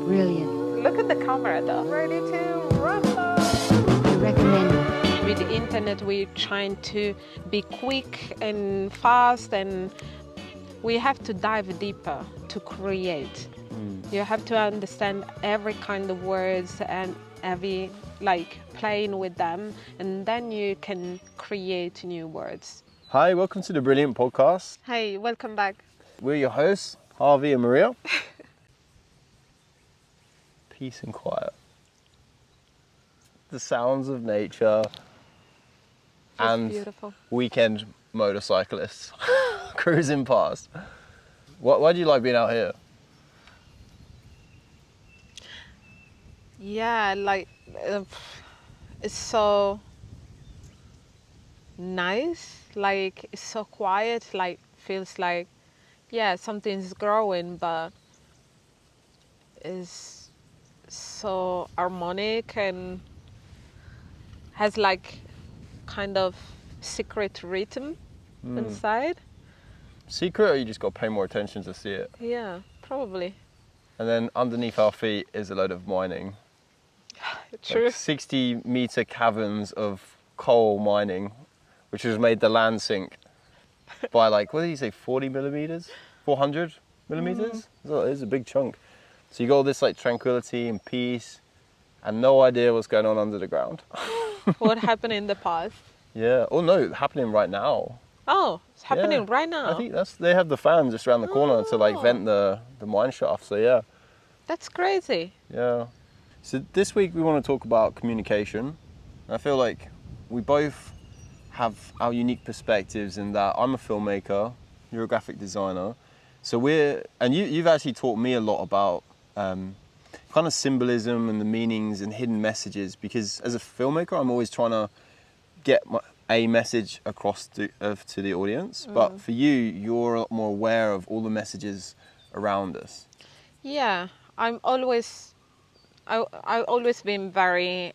Brilliant. Look at the camera though. Ready to rumble. I recommend it. With the internet, we're trying to be quick and fast, and we have to dive deeper to create. You have to understand every kind of words and every playing with them, and then you can create new words. Hi, welcome to the Brilliant Podcast. Hey, welcome back. We're your hosts, Harvey and Maria. Peace and quiet. The sounds of nature and beautiful. weekend motorcyclists cruising past. Why do you like being out here? Yeah, it's so nice, it's so quiet, feels like, yeah, something's growing, but it's so harmonic and has kind of secret rhythm inside. Secret, or you just got to pay more attention to see it? Yeah, probably. And then underneath our feet is a load of mining. True. 60-meter caverns of coal mining, which has made the land sink by what did you say, 40 millimeters? 400 millimeters? So it's a big chunk. So you got all this tranquility and peace and no idea what's going on under the ground. What happened in the past? Yeah. Oh no, happening right now. Oh, it's happening right now. I think they have the fans just around the corner to vent the mine shaft. So yeah. That's crazy. Yeah. So this week we want to talk about communication. I feel like we both have our unique perspectives in that I'm a filmmaker, you're a graphic designer. So you've actually taught me a lot about kind of symbolism and the meanings and hidden messages, because as a filmmaker I'm always trying to get a message across to the audience. But for you, you're a lot more aware of all the messages around us. Yeah, I've always been very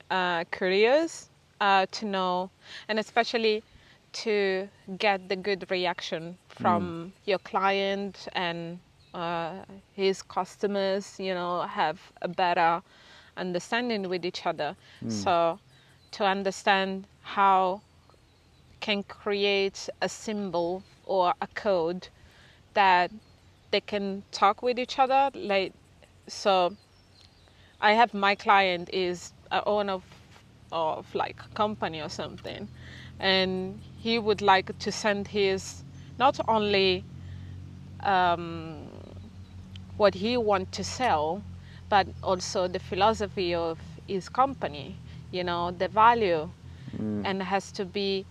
curious to know, and especially to get the good reaction from your client and his customers, have a better understanding with each other. So to understand how can create a symbol or a code that they can talk with each other. So I have my client is a owner of a company or something, and he would like to send his not only what he wants to sell, but also the philosophy of his company, the value, and it has to be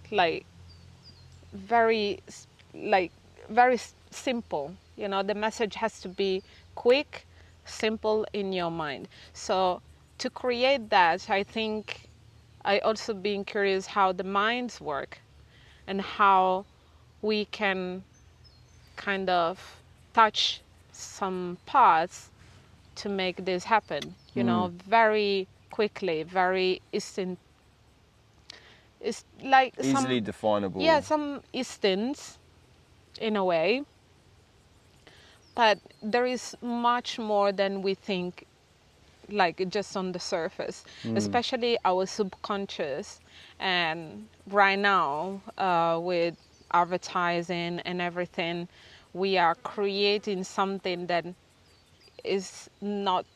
very very simple. The message has to be quick, simple in your mind. So to create that, I think I also been curious how the minds work and how we can kind of touch some parts to make this happen, very quickly, very instant. It's Easily definable. Yeah, some instance in a way. But there is much more than we think, just on the surface, especially our subconscious. And right now, with advertising and everything, we are creating something that is not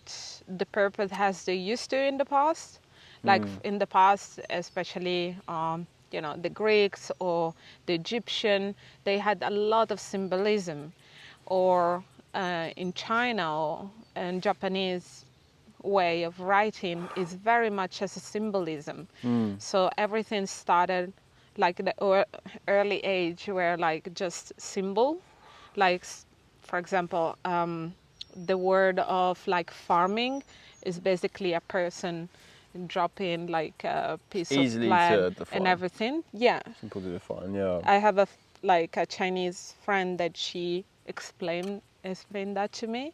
the purpose as they used to in the past. In the past, especially, the Greeks or the Egyptian, they had a lot of symbolism. Or in China and Japanese way of writing is very much as a symbolism. So everything started the early age where just symbol, for example, the word of farming is basically a person dropping a piece Easily of land to define. and everything. Yeah. Simple to define, yeah. I have a Chinese friend that she explained that to me,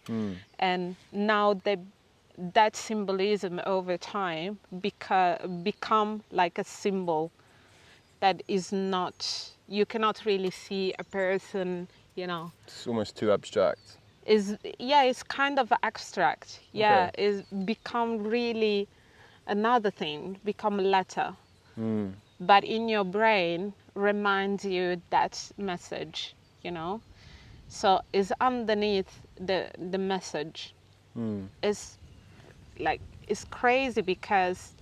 and now that symbolism over time become a symbol that is not, you cannot really see a person, It's almost too abstract. is, yeah, it's kind of abstract. Yeah, Okay. it's become really another thing, become a letter. Mm. But in your brain reminds you that message, you know. So it's underneath the message. Mm. It's like, it's crazy because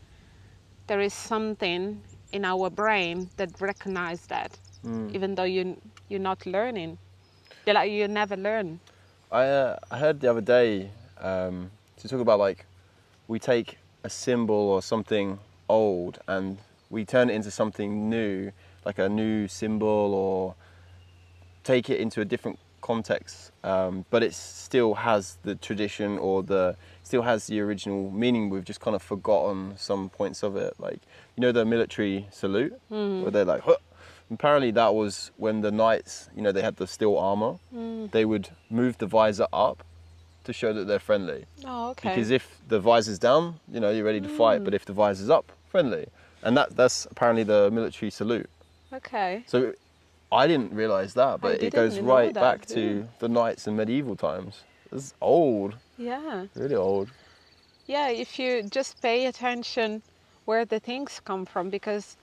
there is something in our brain that recognize that, Mm. even though you're not learning. You're like, you never learn. I heard the other day to talk about like we take a symbol or something old and we turn it into something new, like a new symbol, or take it into a different context, but it still has the tradition or the still has the original meaning. We've just kind of forgotten some points of it, like the military salute where they're like, huh. Apparently that was when the knights, they had the steel armor, they would move the visor up to show that they're friendly. Oh, okay. Because if the visor's down, you're ready to fight, but if the visor's up, friendly. And that's apparently the military salute. Okay. So I didn't realise that, I but it didn't goes know right that. back to the knights in medieval times. It's old, Yeah. really old. Yeah, if you just pay attention where the things come from, because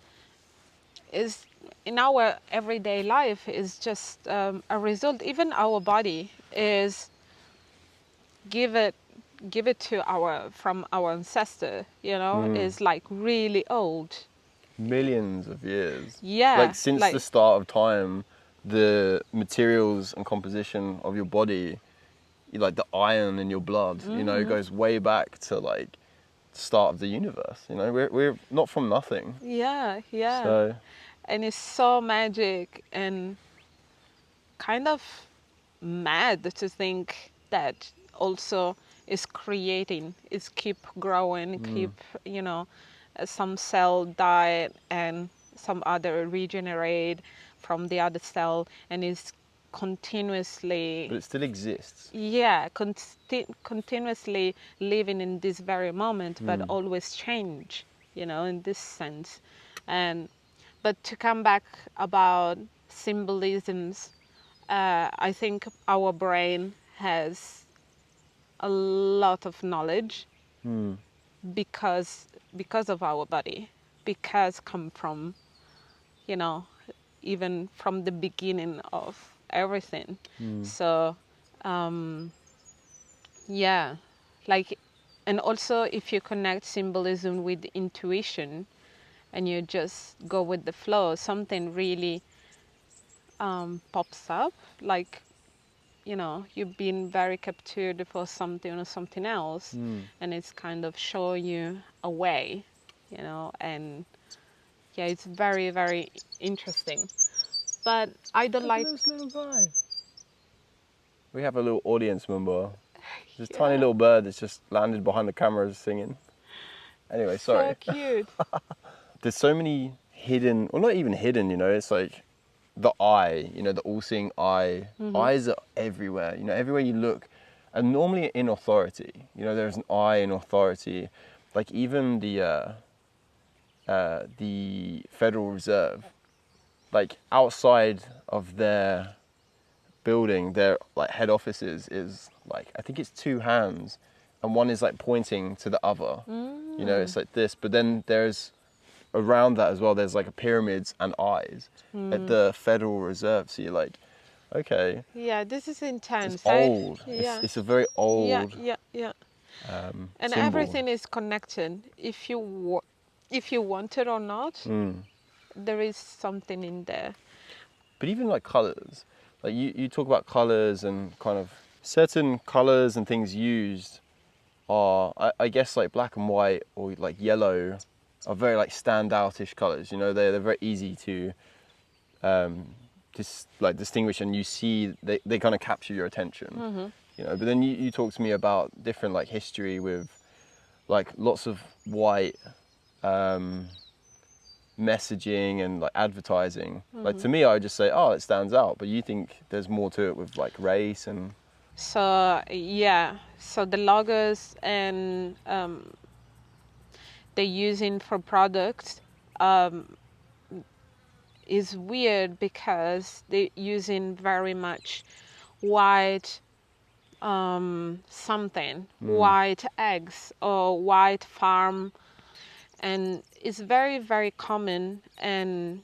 is in our everyday life is just a result. Even our body is give it to our from our ancestor, is like really old. Millions of years. Yeah, Like since like the start of time, the materials and composition of your body, like the iron in your blood, goes way back to like the start of the universe. We're not from nothing. yeah, yeah. So And it's so magic and kind of mad to think that also is creating, is keep growing, keep, some cell die and some other regenerate from the other cell, and is continuously, but it still exists. yeah, continuously living in this very moment, but always change, in this sense. And but to come back about symbolisms, I think our brain has a lot of knowledge because of our body, because come from, you know, even from the beginning of everything. So, yeah, like, and also if you connect symbolism with intuition and you just go with the flow, something really pops up, like, you've been very captured for something or something else, and it's kind of show you a way, and yeah, it's very, very interesting. But I don't like. This little guy. We have a little audience member. This tiny Yeah. little bird that's just landed behind the cameras singing. Anyway, sorry. So cute. There's so many hidden, well, not even hidden, it's like the eye, the all-seeing eye. Eyes are everywhere, everywhere you look. And normally in authority, there's an eye in authority. Like even the Federal Reserve, like outside of their building, their like head offices is like, I think it's two hands and one is like pointing to the other. It's like this, but then there's around that as well, there's like a pyramids and eyes at the Federal Reserve. So you're like, okay, Yeah, this is intense. it's old. Yeah. It's a very old Yeah. And symbol. everything is connected. If you want it or not, there is something in there. But even like colors, like you talk about colors and kind of certain colors and things used are, I guess like black and white or like yellow are very like standoutish colors. They're very easy to distinguish, and you see they kind of capture your attention. But then you talk to me about different like history with like lots of white messaging and like advertising. Like to me, I would just say, oh, it stands out. But you think there's more to it with like race and. So yeah, so the logos and they're using for products is weird because they're using very much white something, white eggs or white farm, and it's very, very common. And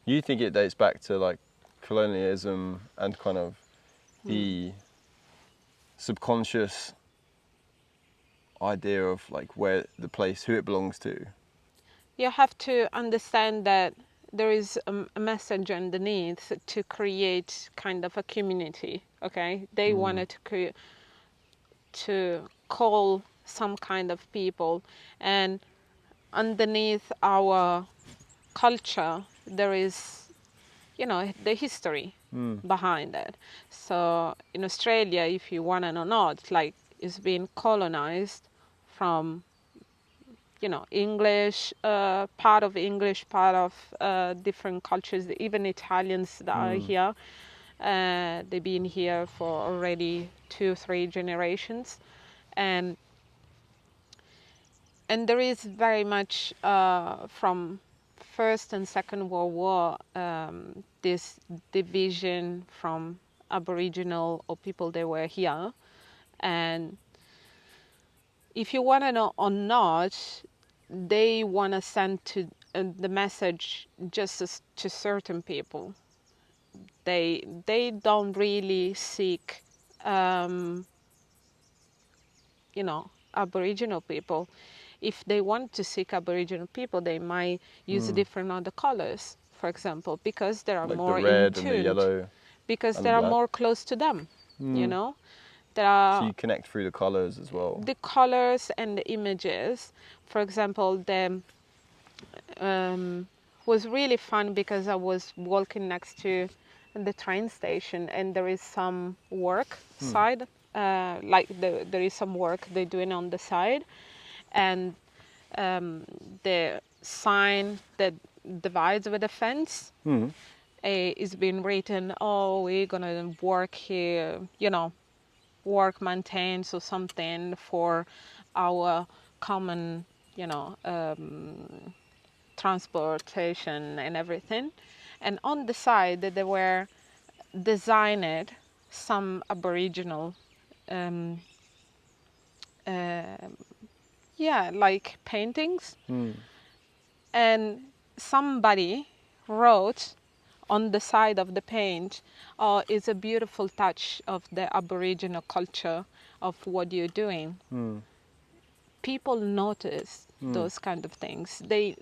You think it dates back to like colonialism and kind of the subconscious idea of like where the place, who it belongs to? you have to understand that there is a message underneath to create kind of a community. Okay, they wanted to call some kind of people, and underneath our culture there is, you know, the history behind it. So in Australia, if you want to know, not like it's been colonized from, you know, English, part of English, part of different cultures, even Italians that are here. They've been here for already 2-3 generations, and there is very much from First and Second World War this division from Aboriginal or people that were here, and if you want to know or not, they want to send to the message just to certain people. They don't really seek, you know, Aboriginal people. If they want to seek Aboriginal people, they might use different other colors, for example, because they are Like more the red in and the tune, yellow because and they the are black. more close to them. You know, there So are you connect through the colours as well. the colors and the images. For example, the was really fun because I was walking next to the train station, and there is some work side, like there is some work they're doing on the side, and the sign that divides with the fence is being written, oh, we're gonna work here, you know, work maintains or something for our common, you know, transportation and everything. And on the side they were designed some Aboriginal like paintings, and somebody wrote on the side of the paint, oh, it's a beautiful touch of the Aboriginal culture of what you're doing. People notice those kind of things. There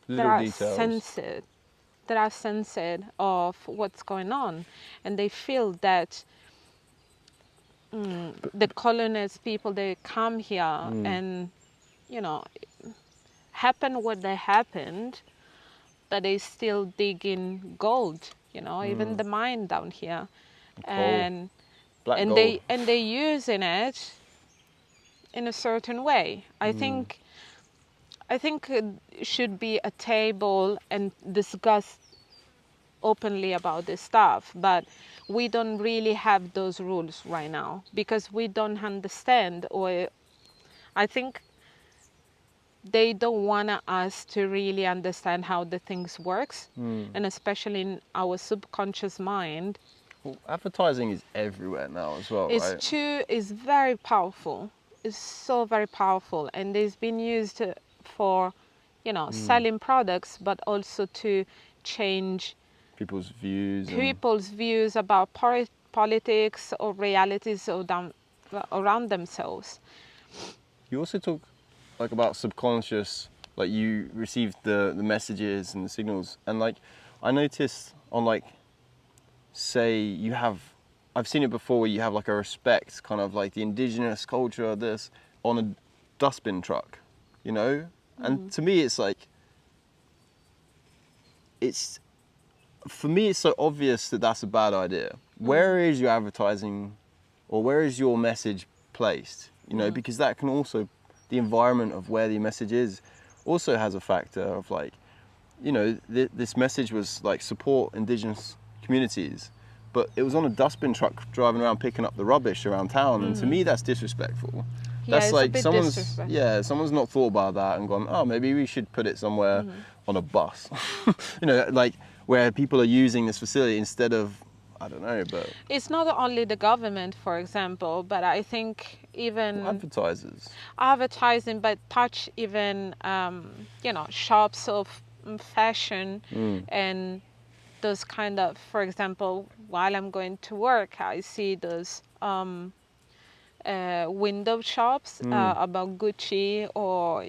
Little are details. senses of what's going on, and they feel that the colonist people, they come here and, you know, happen what they happened, but they still digging gold, you know, even the mine down here. And Black and gold. they're using it in a certain way. I think it should be a table and discuss openly about this stuff, but we don't really have those rules right now because we don't understand, or I think they don't want us to really understand how the things works, and especially in our subconscious mind. Well, advertising is everywhere now as well, right? Is very powerful. It's so very powerful, and it's been used for, you know, selling products, but also to change People's views. people's views about politics or realities around themselves. You also talk like about subconscious, like you received the messages and the signals, and like I noticed on like, say you have, I've seen it before where you have like a respect, kind of like the indigenous culture of this on a dustbin truck, you know? And to me it's like, for me it's so obvious that that's a bad idea. Where is your advertising, or where is your message placed? You know, because that can also, the environment of where the message is also has a factor of like, you know, this message was like support indigenous communities, but it was on a dustbin truck driving around picking up the rubbish around town, and to me that's disrespectful. Yeah, That's it's like a bit someone's disrespectful. someone's not thought about that and gone, oh, maybe we should put it somewhere on a bus. You know, like where people are using this facility instead of I don't know, but It's not only the government, for example, but I think even advertisers. advertising, but touch even shops of fashion and those kind of, for example, while I'm going to work, I see those window shops about Gucci or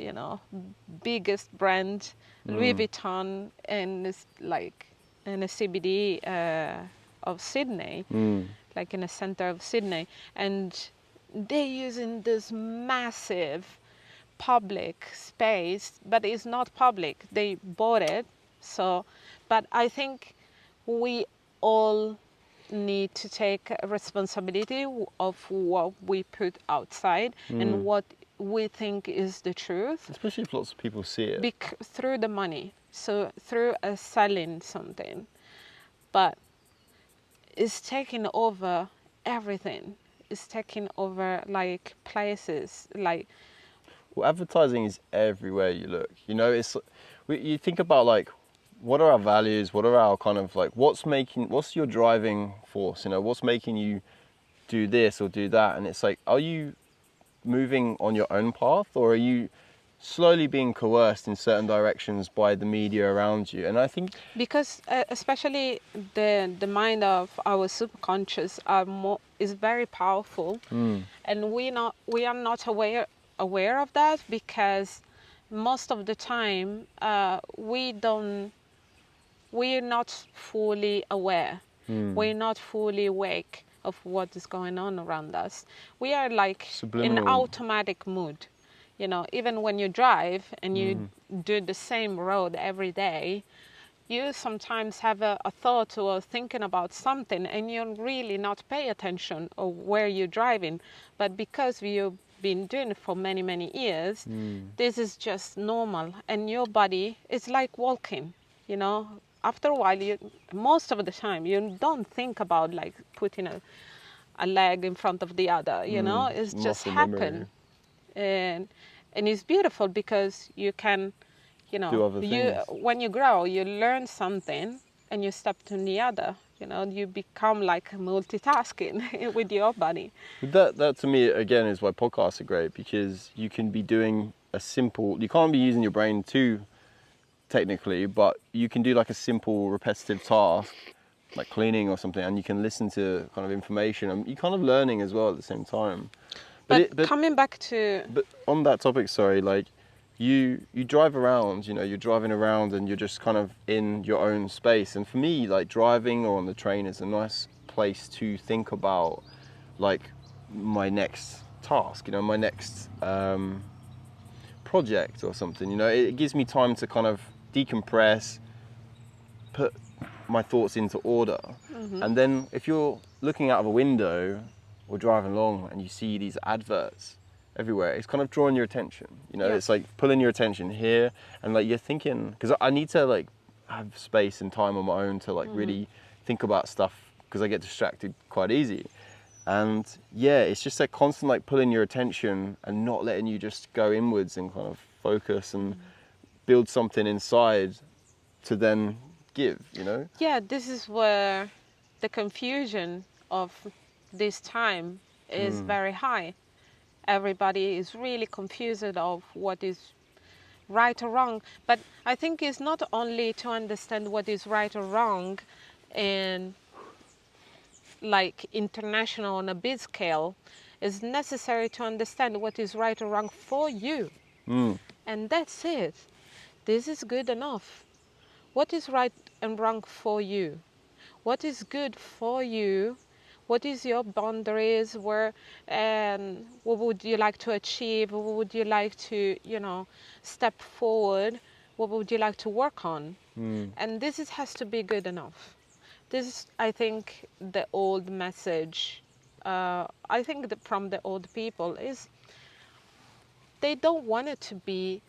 biggest brand Louis Vuitton, and it's like in a CBD of Sydney, like in the center of Sydney, and they're using this massive public space, but it's not public. They bought it, so. But I think we all need to take responsibility of what we put outside and what we think is the truth. Especially if lots of people see it. Through the money, so through selling something, but it's taking over everything. It's taking over like places, like Well, advertising is everywhere you look. You think about like, what are our values? What are our kind of like, what's your driving force? What's making you do this or do that? And it's like, are you moving on your own path, or are you slowly being coerced in certain directions by the media around you? And I think because especially the mind of our subconscious is very powerful, and we are not aware of that, because most of the time we're not fully aware. We're not fully awake of what is going on around us. We are like in automatic mood. Even when you drive and you do the same road every day, you sometimes have a thought or thinking about something, and you're really not pay attention of where you're driving. But because you've been doing it for many, many years, this is just normal. And your body is like walking, After a while, most of the time, you don't think about like putting a leg in front of the other, It's just happen. And it's beautiful because you can, do other things. when you grow, you learn something and you step to the other. You become like multitasking with your body. That to me again is why podcasts are great, because you can be doing you can't be using your brain too technically, but you can do like a simple repetitive task like cleaning or something, and you can listen to kind of information, and you're kind of learning as well at the same time. But coming back to... But on that topic, sorry, like you drive around, you're driving around and you're just kind of in your own space. And for me, like driving or on the train is a nice place to think about like my next task, my next project or something. It gives me time to kind of decompress, put my thoughts into order. And then if you're looking out of a window or driving along and you see these adverts everywhere, it's kind of drawing your attention. It's like pulling your attention here, and like you're thinking, because I need to like have space and time on my own to like really think about stuff, because I get distracted quite easy. And yeah, it's just like constant like pulling your attention and not letting you just go inwards and kind of focus and build something inside to then give, Yeah, this is where the confusion of this time is very high. Everybody is really confused of what is right or wrong. But I think it's not only to understand what is right or wrong in like international on a big scale. It's necessary to understand what is right or wrong for you. And that's it. This is good enough. What is right and wrong for you? What is good for you? What is your boundaries? What would you like to achieve? What would you like to, step forward? What would you like to work on? And has to be good enough. This is, I think, the old message. I think that from the old people is they don't want it to be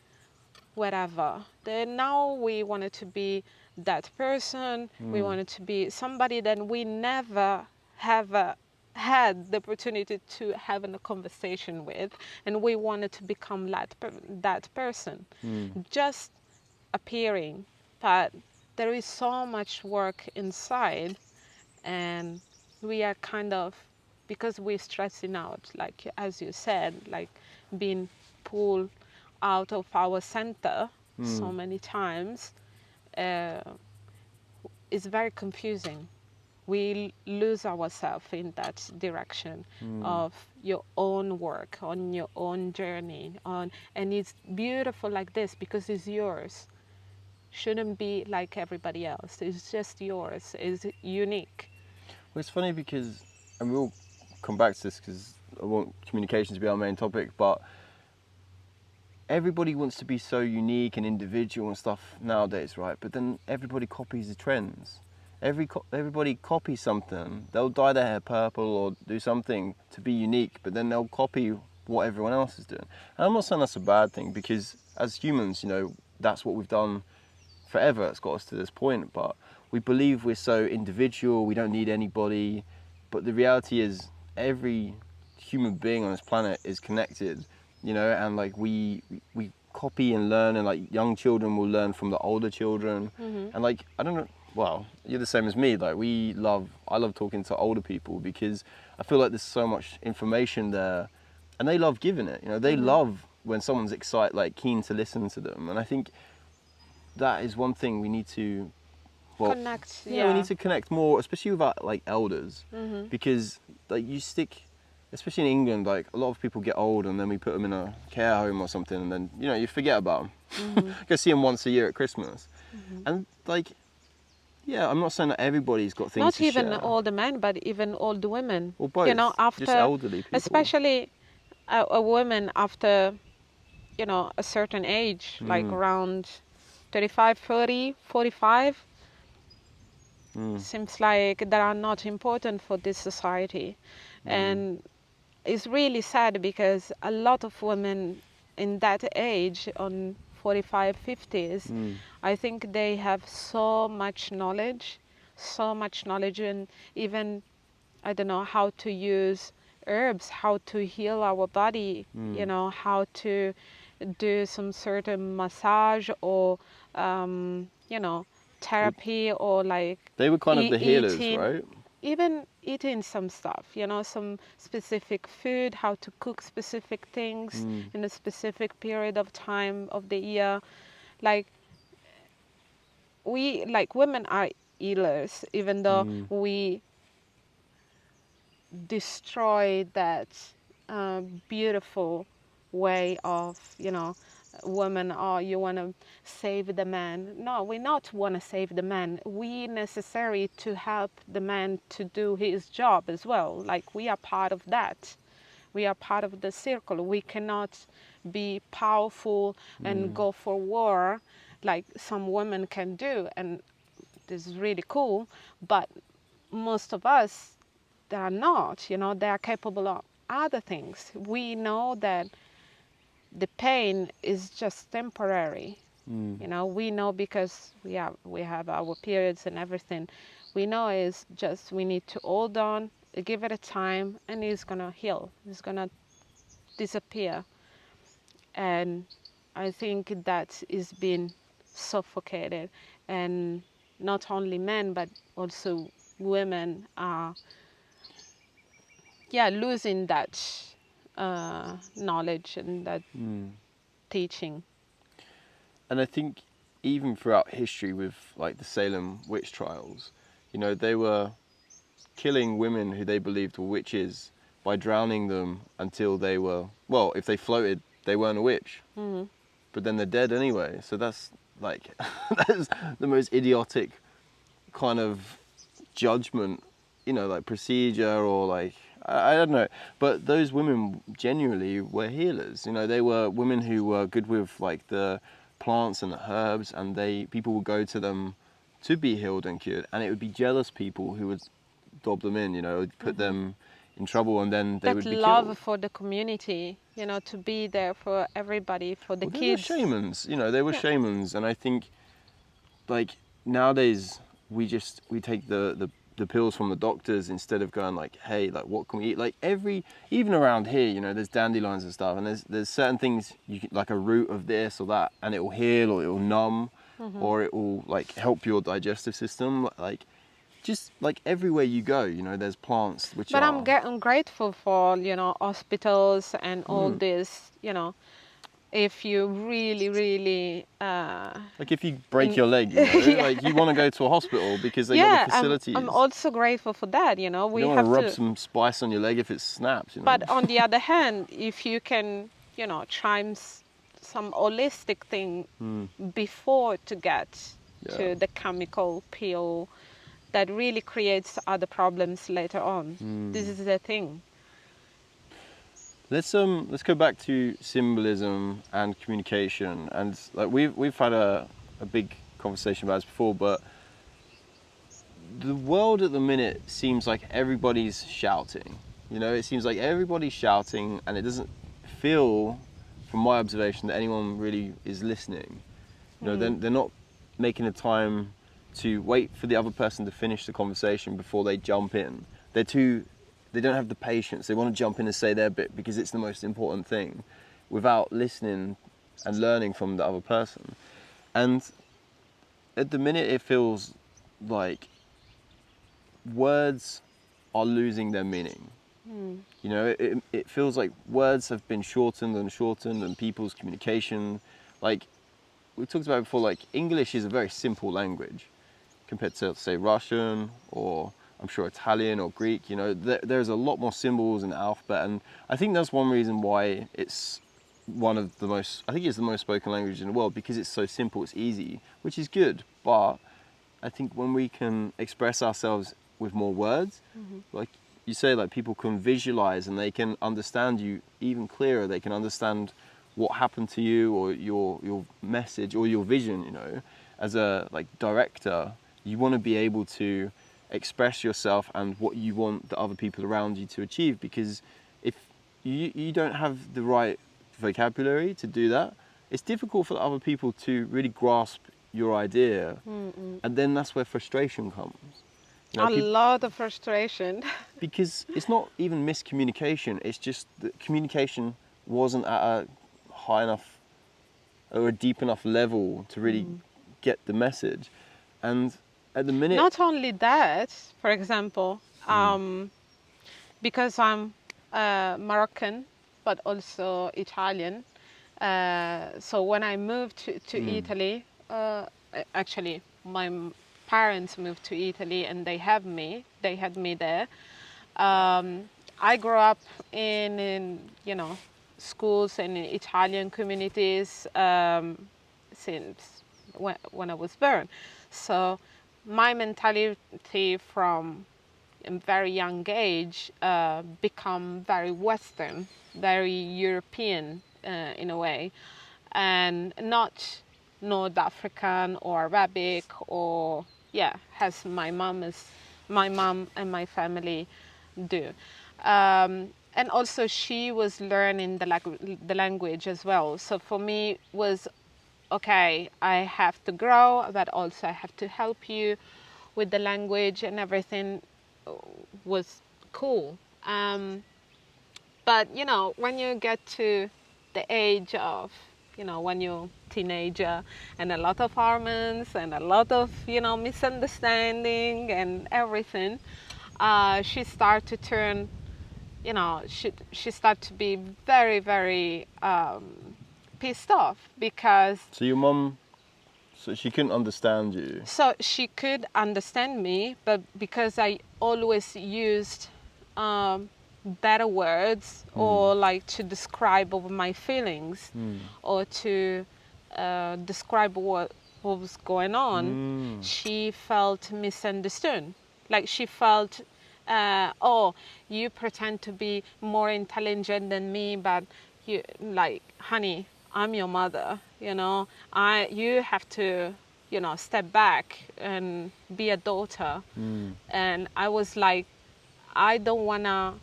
whatever. Now we want it to be that person. We want it to be somebody that we never have had the opportunity to have a conversation with, and we wanted to become that person. Just appearing, but there is so much work inside, and we are kind of, because we're stressing out, like as you said, like being pulled out of our center so many times, uh, it's very confusing. We lose ourselves in that direction of your own work, on your own journey, and it's beautiful like this because it's yours. Shouldn't be like everybody else. It's just yours. It's unique. Well, it's funny because, and we'll come back to this because I want communication to be our main topic, but everybody wants to be so unique and individual and stuff nowadays, right? But then everybody copies the trends. Everybody copies something. They'll dye their hair purple or do something to be unique, but then they'll copy what everyone else is doing. And I'm not saying that's a bad thing, because as humans, that's what we've done forever. It's got us to this point, but we believe we're so individual, we don't need anybody. But the reality is every human being on this planet is connected, and like we copy and learn, and like young children will learn from the older children. And like, I don't know, well, you're the same as me, like I love talking to older people because I feel like there's so much information there, and they love giving it. They love when someone's excited, like keen to listen to them. And I think that is one thing we need to Connect. we need to connect more, especially with our like elders, because like you stick, especially in England, like a lot of people get old and then we put them in a care home or something, and then you forget about them. Go see them once a year at Christmas, and like, I'm not saying that everybody's got things Not to even share. older men, but even older women. Or both, After, just elderly people. especially a woman after, a certain age, like around 35, 30, 45, seems like they are not important for this society. And it's really sad because a lot of women in that age, on 45, 50s, I think they have so much knowledge, and even, I don't know, how to use herbs, how to heal our body, how to do some certain massage or, therapy, or like They were kind of the healers, eating, right? even eating some stuff, some specific food, how to cook specific things in a specific period of time of the year. Like, women are healers, even though we destroy that beautiful way of, women, oh, you want to save the man. No, we not want to save the man. We necessary to help the man to do his job as well. Like, we are part of that. We are part of the circle. We cannot be powerful and go for war like some women can do. And this is really cool. But most of us, they are not, they are capable of other things. We know that the pain is just temporary. We know because we have our periods and everything. We know it's just, we need to hold on, give it a time, and it's gonna heal. It's gonna disappear. And I think that is being suffocated, and not only men but also women are losing that knowledge and that teaching. And I think even throughout history with like the Salem witch trials, they were killing women who they believed were witches by drowning them until they were, well, if they floated, they weren't a witch. But then they're dead anyway. So that's like, that's the most idiotic kind of judgment, like procedure, or like, I don't know. But those women genuinely were healers. They were women who were good with like the plants and the herbs, and people would go to them to be healed and cured, and it would be jealous people who would dob them in, would put them in trouble, and then they would be love killed. for the community, to be there for everybody, for the kids. They were shamans, they were shamans. And I think like nowadays we take the pills from the doctors instead of going like, hey, like what can we eat? Like even around here, there's dandelions and stuff, and there's certain things you can, like a root of this or that, and it will heal, or it will numb, or it will like help your digestive system. Like just like everywhere you go, you know, there's plants which But are. I'm grateful for, hospitals and all this, if you really, really, Like if you break in- your leg, you know, yeah. like you want to go to a hospital because they got Yeah, the facilities. I'm also grateful for that, You we don't want to have rub to, some spice on your leg if it snaps, you know. but on the other hand, if you can, try some holistic thing before to get Yeah. to the chemical peel that really creates other problems later on. This is the thing. Let's go back to symbolism and communication, and like we've had a big conversation about this before, but the world at the minute seems like everybody's shouting. You know, it seems like everybody's shouting, and it doesn't feel, from my observation, that anyone really is listening. You know, they're not making the time to wait for the other person to finish the conversation before they jump in. They don't have the patience. They want to jump in and say their bit because it's the most important thing, without listening and learning from the other person. And at the minute, it feels like words are losing their meaning. You know, it feels like words have been shortened and people's communication, like we talked about before, like English is a very simple language compared to, say, Russian or I'm sure Italian or Greek. You know, there's a lot more symbols in the alphabet, and I think that's one reason why it's one of the most, I think it's the most spoken language in the world, because it's so simple, it's easy, which is good. But I think when we can express ourselves with more words, like you say, like people can visualize and they can understand you even clearer. They can understand what happened to you or your message or your vision. You know, as a like director, you want to be able to express yourself and what you want the other people around you to achieve, because if you don't have the right vocabulary to do that, it's difficult for other people to really grasp your idea. And then that's where frustration comes. You know, A lot of frustration. because it's not even miscommunication, it's just that communication wasn't at a high enough or a deep enough level to really get the message. And at the minute, Not only that, for example, because I'm Moroccan, but also Italian. So when I moved to Italy, actually parents moved to Italy and they had me there. I grew up in schools and in Italian communities since when I was born. So my mentality from a very young age become very Western, very European in a way, and not North African or Arabic or as my mom and my family do. And also she was learning the language as well. So for me was, okay, I have to grow, but also I have to help you with the language, and everything was cool. But when you get to the age of, when you're teenager, and a lot of hormones and a lot of misunderstanding and everything, she started to turn, she started to be very, very pissed off because. so your mum, so she couldn't understand you. So she could understand me, but because I always used better words or like to describe over my feelings or to describe what was going on, she felt misunderstood. Like she felt, oh, you pretend to be more intelligent than me, but you, like, honey, I'm your mother, you have to, step back and be a daughter. And I was like, I don't wanna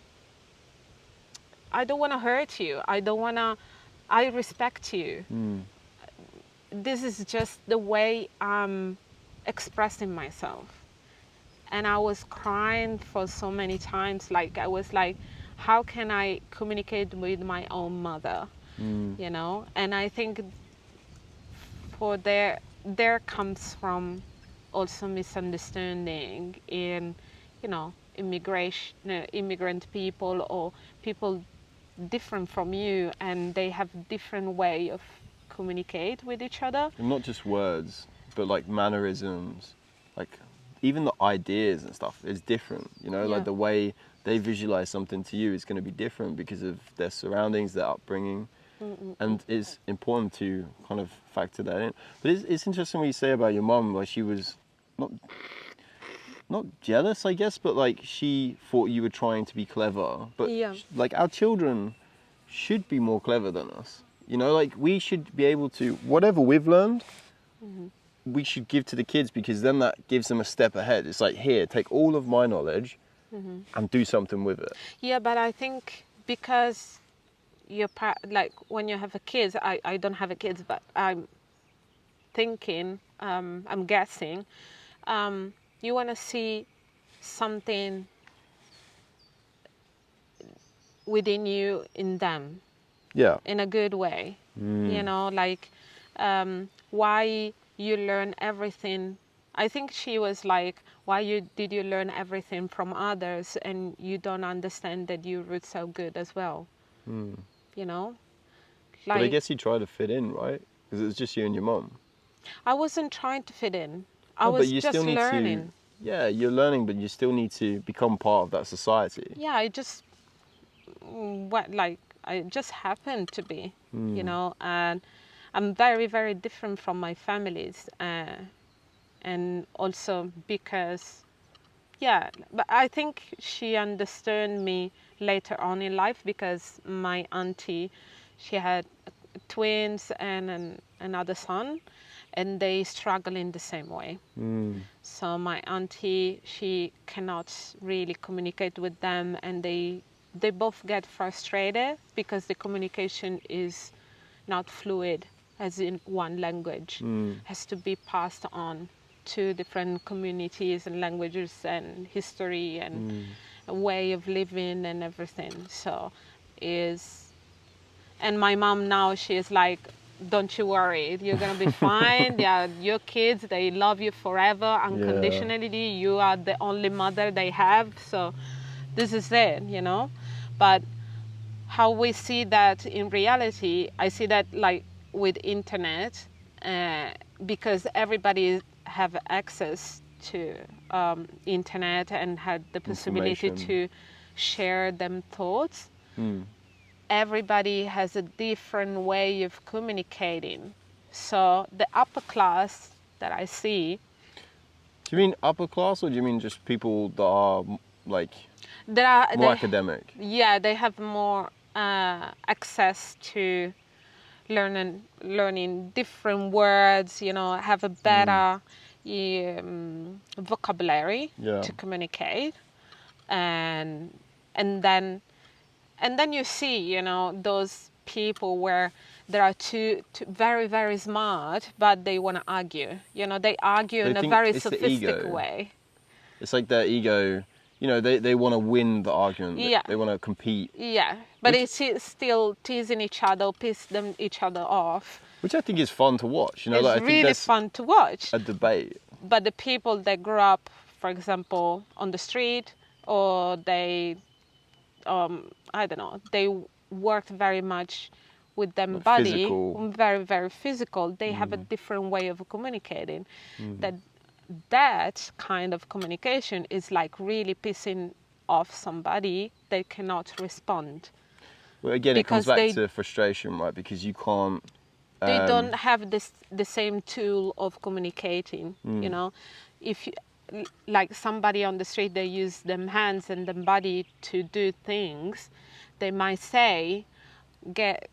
hurt you. I respect you. This is just the way I'm expressing myself. And I was crying for so many times. Like, I was like, how can I communicate with my own mother? And I think for there comes from also misunderstanding in, you know, immigrant people or people different from you, and they have different way of communicate with each other. And not just words, but like mannerisms, like even the ideas and stuff is different, you know, Yeah. like the way they visualize something to you is going to be different because of their surroundings, their upbringing. And it's important to kind of factor that in. But it's interesting what you say about your mum, like she was not jealous, I guess, but like she thought you were trying to be clever. But Yeah. like our children should be more clever than us. You know, like we should be able to, whatever we've learned, we should give to the kids, because then that gives them a step ahead. It's like, here, take all of my knowledge and do something with it. Yeah, but I think because like when you have a kids, I don't have a kids, but I'm thinking, I'm guessing, you want to see something within you in them Yeah. in a good way. You know, like why you learn everything. I think she was like, why did you learn everything from others and you don't understand that your roots are good as well? You know, But I like guess you try to fit in, right? Because it was just you and your mum. I wasn't trying to fit in. I No, was but you just still need learning. to, yeah, you're learning, but you still need to become part of that society. Yeah, I just I just happened to be, you know, and I'm very, very different from my families, and also because, yeah, but I think she understood me later on in life because my auntie, she had twins and another son, and they struggle in the same way. So my auntie, she cannot really communicate with them, and they both get frustrated because the communication is not fluid, as in one language. Has to be passed on to different communities and languages and history and a way of living and everything. So and my mom now, she is like, don't you worry, you're gonna be fine. Yeah, your kids, they love you forever, unconditionally. You are the only mother they have, so this is it, you know. But how we see that in reality, I see that like with internet, because everybody have access to internet and had the possibility Information. to share them thoughts. Everybody has a different way of communicating. So the upper class that I see, Do you mean upper class, or do you mean just people that are like there more academic? Yeah, they have more access to learning different words. You know, have a better vocabulary to communicate, and then you see, you know, those people where there are two very, very smart, but they want to argue. You know, they argue They in a think very it's the sophisticated ego. way. It's like their ego, you know, they want to win the argument. Yeah. They want to compete. Yeah, but it's still teasing each other, piss each other off. Which I think is fun to watch. You know, It's like I think really that's fun to watch. a debate. But the people that grew up, for example, on the street, or they, I don't know, they worked very much with them Like body, physical. very, very physical. They have a different way of communicating. That kind of communication is like really pissing off somebody. They cannot respond. Well, again, it comes Because back to frustration, right? Because you can't. They don't have the same tool of communicating. You know, if you, like somebody on the street, they use them hands and them body to do things, they might say, get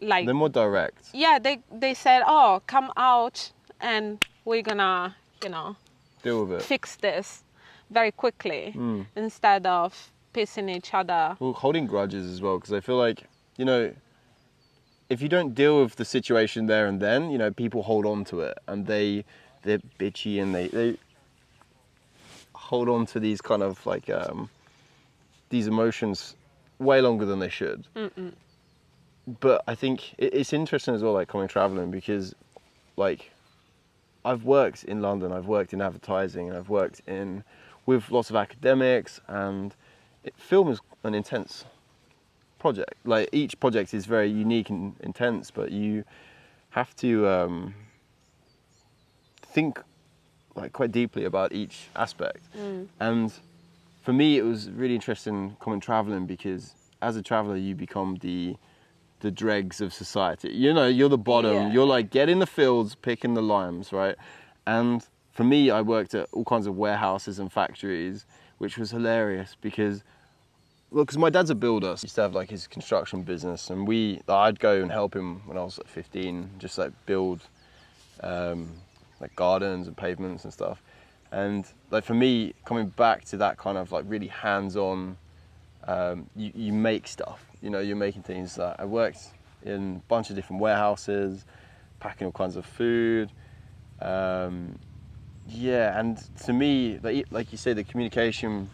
like. They're more direct. Yeah, they said, oh, come out and we're gonna, you know, Deal with it. fix this very quickly instead of pissing each other. Well, holding grudges as well, because I feel like, you know, if you don't deal with the situation there and then, you know, people hold on to it, and they're bitchy, and they hold on to these kind of like these emotions way longer than they should. But I think it's interesting as well, like coming traveling, because like I've worked in London, I've worked in advertising, and I've worked with lots of academics, and film is an intense project. Like, each project is very unique and intense, but you have to think like quite deeply about each aspect. And for me, it was really interesting coming traveling, because as a traveler, you become the dregs of society. You know, you're the bottom. Yeah. You're like, get in the fields, picking the limes, right? And for me, I worked at all kinds of warehouses and factories, which was hilarious because, well, because my dad's a builder. So he used to have like his construction business, and I'd go and help him when I was like 15, just like build like gardens and pavements and stuff. And like for me, coming back to that kind of like really hands-on, you make stuff, you know, you're making things. That I worked in a bunch of different warehouses, packing all kinds of food. Yeah, and to me, like you say, the communication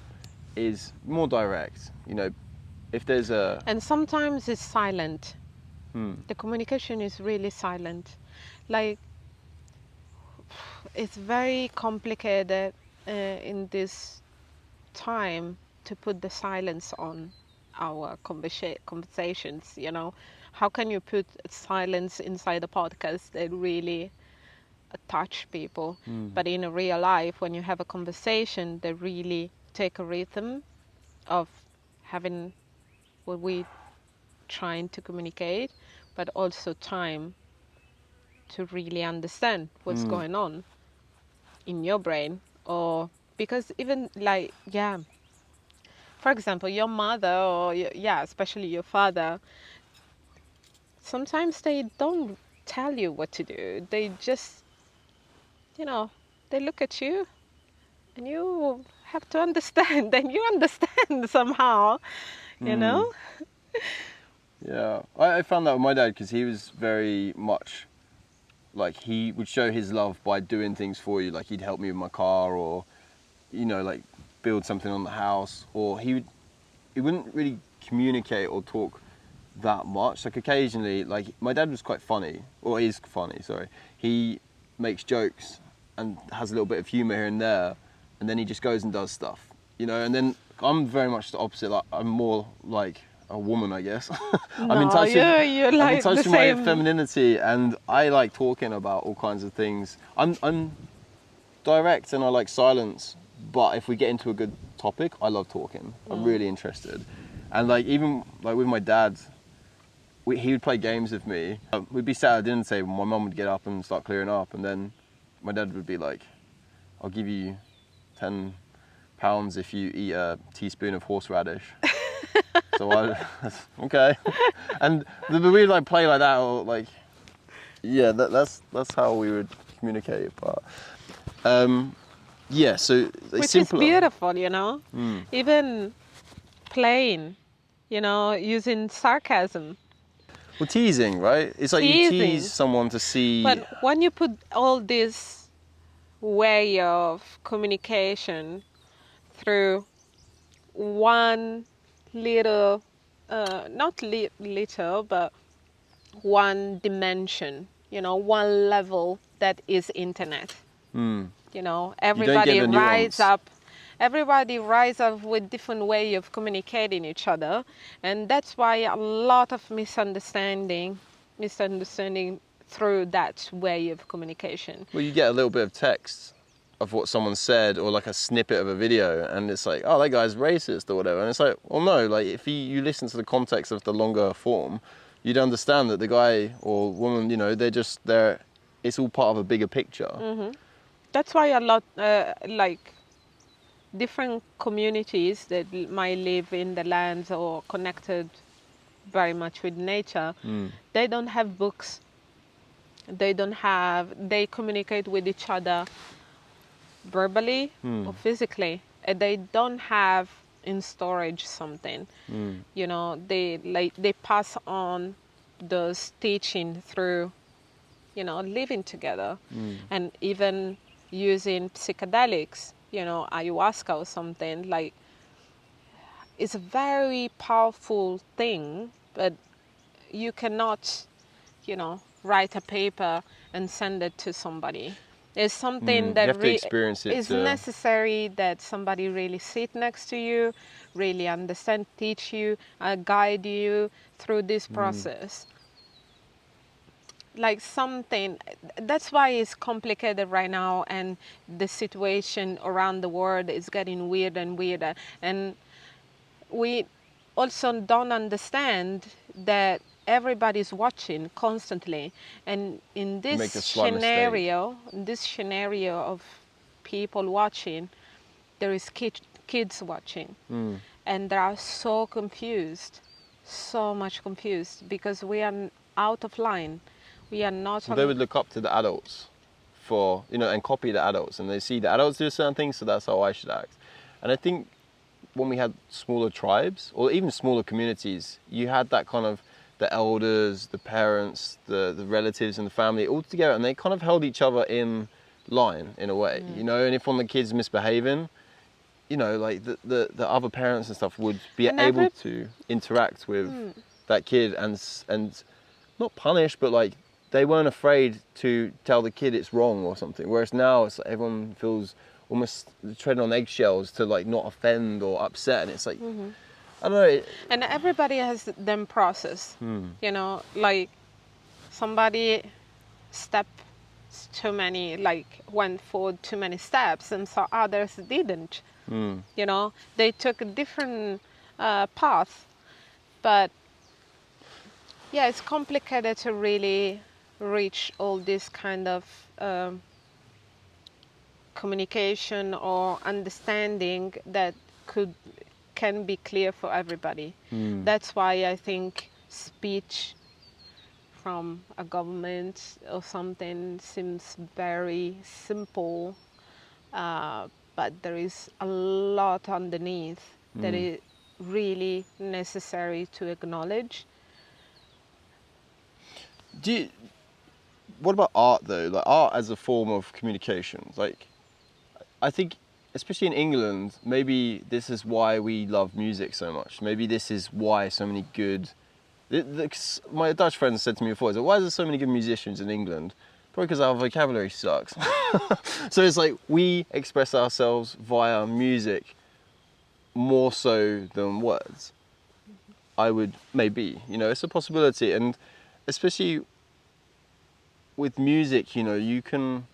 is more direct. You know, if there's And sometimes it's silent. The communication is really silent. Like, it's very complicated in this time to put the silence on our conversations, you know. How can you put silence inside a podcast that really touch people? But in a real life, when you have a conversation, they really take a rhythm of having what we trying to communicate, but also time to really understand what's going on in your brain. Or because even like, yeah, for example, your mother or especially your father, sometimes they don't tell you what to do. They just, you know, they look at you and you have to understand, and you understand somehow, you know. Yeah, I found that with my dad, because he was very much like, he would show his love by doing things for you. Like, he'd help me with my car, or, you know, like build something on the house, or he wouldn't really communicate or talk that much. Like, occasionally, like, my dad was quite funny, or he's funny, sorry. He makes jokes and has a little bit of humor here and there, and then he just goes and does stuff, you know. And then I'm very much the opposite. Like, I'm more like a woman, I guess. I'm in touch you're I'm like in touch the with my same. femininity, and I like talking about all kinds of things. I'm direct and I like silence, but if we get into a good topic, I love talking. I'm really interested. And like, even like with my dad, he would play games with me. We'd be sat at dinner table, my mum would get up and start clearing up, and then my dad would be like, I'll give you £10 if you eat a teaspoon of horseradish. So okay. And we'd like play like that, or like, yeah, that's how we would communicate. But yeah, so Which simpler. is beautiful, you know. Even playing, you know, using sarcasm. Well, teasing, right? It's like you Teasing. tease someone to see. But when you put all this way of communication through one little, not little, but one dimension, you know, one level that is internet. You know, everybody the rise nuance. up. Everybody rise up with different way of communicating each other, and that's why a lot of misunderstanding through that way of communication. Well, you get a little bit of text of what someone said, or like a snippet of a video, and it's like, oh, that guy's racist or whatever. And it's like, well, no, like if you listen to the context of the longer form, you'd understand that the guy or woman, you know, it's all part of a bigger picture. That's why a lot, like different communities that might live in the lands or connected very much with nature, they don't have books. They communicate with each other verbally or physically. And they don't have in storage something. You know, they pass on those teaching through, you know, living together, and even using psychedelics, you know, ayahuasca or something. Like, it's a very powerful thing, but you cannot, you know, write a paper and send it to somebody. It's something You that have to experience it is to... necessary, that somebody really sit next to you, really understand, teach you, guide you through this process. Like something, that's why it's complicated right now, and the situation around the world is getting weirder and weirder. And we also don't understand that everybody's watching constantly, and in make a this slight mistake. scenario of people watching, there is kids watching, and they are so confused, so much confused, because we are out of line. We are not They on. would look up to the adults for, you know, and copy the adults, and they see the adults do certain things, so that's how I should act. And I think when we had smaller tribes or even smaller communities, you had that kind of the elders, the parents, the relatives and the family all together, and they kind of held each other in line in a way, you know. And if one of the kids misbehaving, you know, like the other parents and stuff would be And able to interact with that kid and not punish, but like they weren't afraid to tell the kid it's wrong or something. Whereas now it's like everyone feels almost treading on eggshells to like not offend or upset, and it's like I don't know. And everybody has them process, you know, like somebody step too many, like went for too many steps, and so others didn't. You know, they took a different path, but yeah, it's complicated to really reach all this kind of communication or understanding that can be clear for everybody. That's why I think speech from a government or something seems very simple, but there is a lot underneath that is really necessary to acknowledge. What about art though? Like art as a form of communication. Like I think, especially in England, maybe this is why we love music so much. Maybe this is why so many good... My Dutch friends said to me before, why is there so many good musicians in England? Probably because our vocabulary sucks. So it's like we express ourselves via music more so than words. I would, maybe, you know, it's a possibility. And especially with music, you know, you can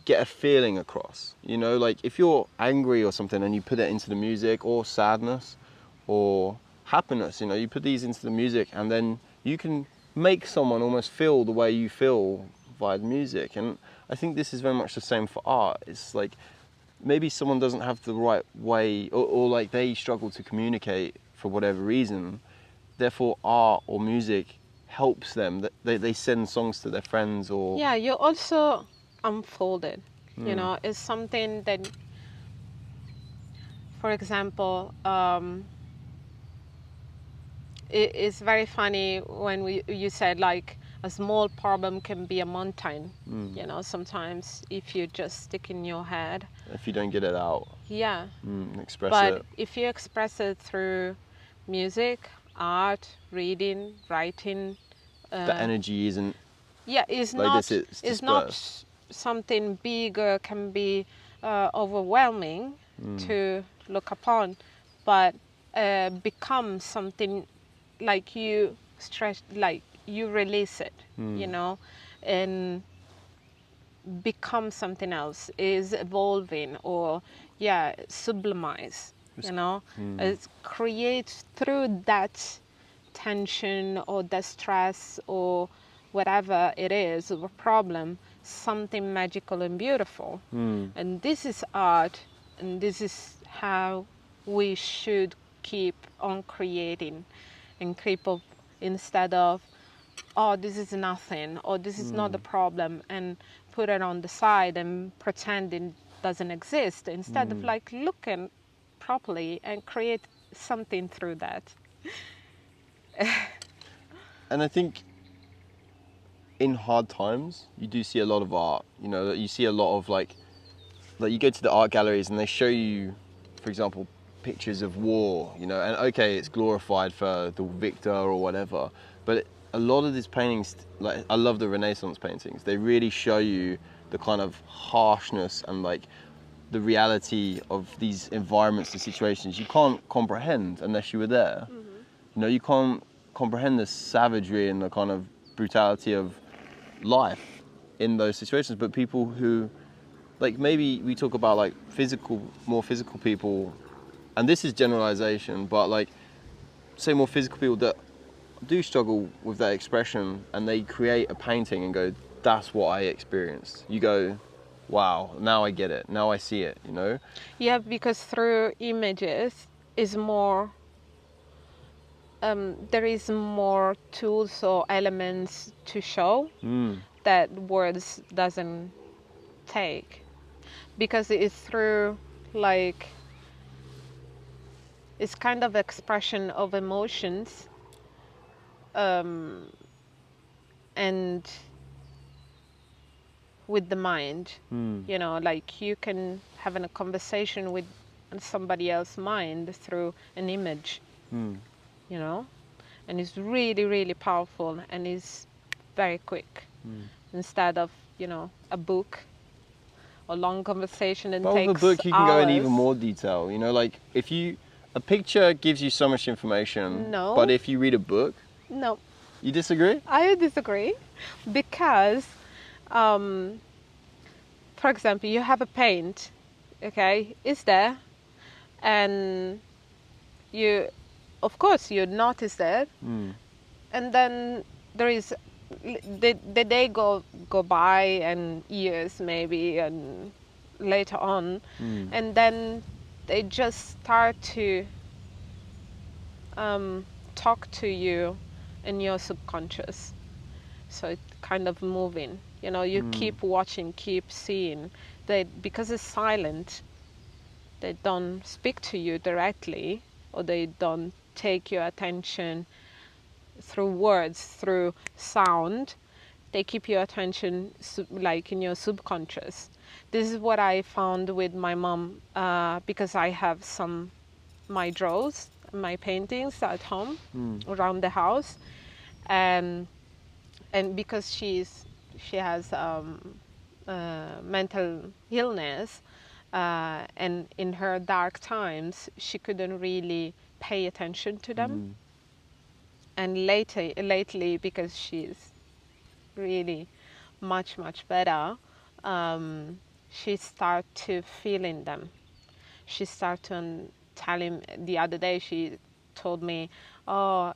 get a feeling across, you know, like if you're angry or something and you put it into the music, or sadness or happiness, you know, you put these into the music and then you can make someone almost feel the way you feel via the music. And I think this is very much the same for art. It's like maybe someone doesn't have the right way, or like they struggle to communicate for whatever reason, therefore art or music helps them. They send songs to their friends, or Yeah, you also unfolded, you know, it's something that, for example, it's very funny when you said like a small problem can be a mountain, you know, sometimes if you just stick in your head. if you don't get it out, Yeah. express But it. if you express it through music, art, reading, writing, The energy isn't yeah, it's like not, this, it's it's not dispersed. something big or can be overwhelming to look upon, but become something like you stretch, like you release it, you know, and become something else, is evolving, or yeah, sublimize, you know, it creates through that tension or the stress or whatever it is, or a problem, something magical and beautiful. And this is art, and this is how we should keep on creating and keep up, instead of, oh, this is nothing, or this is not a problem, and put it on the side and pretend it doesn't exist, instead of like looking properly and create something through that. And I think in hard times, you do see a lot of art. You know, you see a lot of like you go to the art galleries and they show you, for example, pictures of war. You know, and okay, it's glorified for the victor or whatever, but a lot of these paintings, like I love the Renaissance paintings. They really show you the kind of harshness and like the reality of these environments and situations you can't comprehend unless you were there. You know, you can't comprehend the savagery and the kind of brutality of life in those situations. But people who, like, maybe we talk about like more physical people, and this is generalization, but like, say more physical people that do struggle with that expression, and they create a painting and go, that's what I experienced. You go, wow, now I get it, now I see it, you know? Yeah, because through images is more, there is more tools or elements to show that words doesn't take. Because it's through, like, it's kind of expression of emotions, and with the mind, you know, like you can have a conversation with somebody else's mind through an image, you know, and it's really, really powerful and it's very quick instead of, you know, a book or long conversation and But with takes a book, you can hours. go in even more detail, you know, like a picture gives you so much information, No. but if you read a book, No, you disagree? I disagree because, for example, you have a paint, okay, it's there, and you, of course, you notice that, and then there is the day go by and years maybe and later on, and then they just start to talk to you in your subconscious. So it's kind of moving, you know, you keep watching, keep seeing. They, because it's silent, they don't speak to you directly, or they don't take your attention through words, through sound. They keep your attention like in your subconscious. This is what I found with my mom, because I have my drawers, my paintings at home, around the house, and because she has mental illness, and in her dark times she couldn't really pay attention to them. And lately, because she's really much better, she start to feeling them. She started telling, the other day she told me, oh,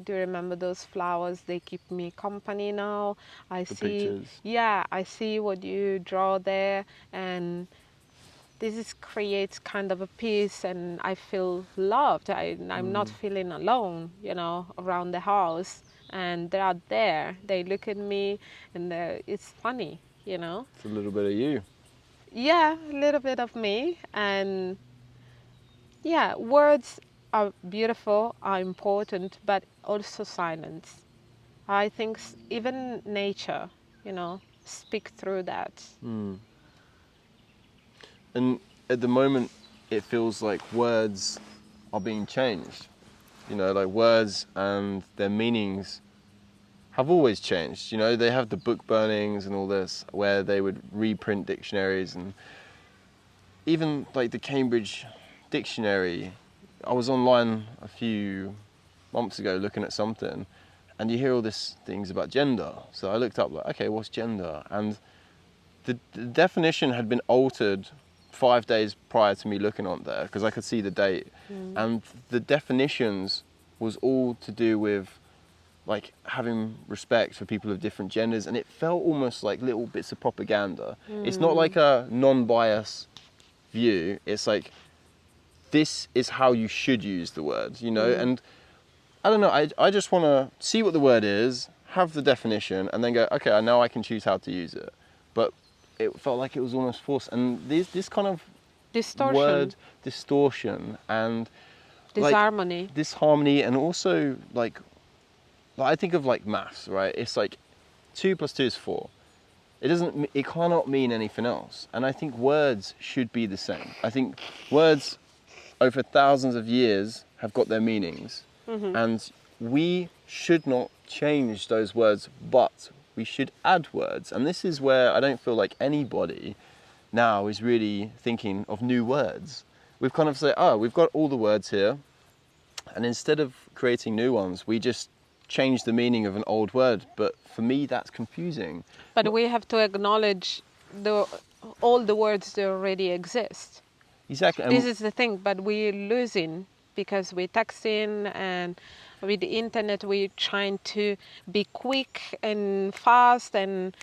do you remember those flowers? They keep me company now. I The see, pictures. yeah, I see what you draw there, and creates kind of a peace, and I feel loved. I'm not feeling alone, you know, around the house, and they're out there. They look at me, and it's funny, you know. It's a little bit of you. Yeah, a little bit of me, and yeah, words are beautiful, are important, but also silence. I think even nature, you know, speak through that. And at the moment, it feels like words are being changed. You know, like words and their meanings have always changed. You know, they have the book burnings and all this, where they would reprint dictionaries, and even like the Cambridge Dictionary. I was online a few months ago looking at something, and you hear all these things about gender. So I looked up, like, okay, what's gender? And the definition had been altered 5 days prior to me looking on there, because I could see the date. And the definitions was all to do with like having respect for people of different genders, and it felt almost like little bits of propaganda. It's not like a non-bias view. It's like, this is how you should use the word, you know. And I don't know, I just want to see what the word is, have the definition, and then go, okay, now I can choose how to use it. But it felt like it was almost forced, and this kind of Distortion. word distortion and Disharmony. like, disharmony, and also like I think of like maths, right? It's like 2 + 2 is 4. It cannot mean anything else. And I think words should be the same. I think words over thousands of years have got their meanings, and we should not change those words, but we should add words. And this is where I don't feel like anybody now is really thinking of new words. We've kind of said, oh, we've got all the words here, and instead of creating new ones, we just change the meaning of an old word. But for me, that's confusing. But we have to acknowledge all the words that already exist. Exactly. This is the thing, but we're losing because we're texting, and with the internet we're trying to be quick and fast, and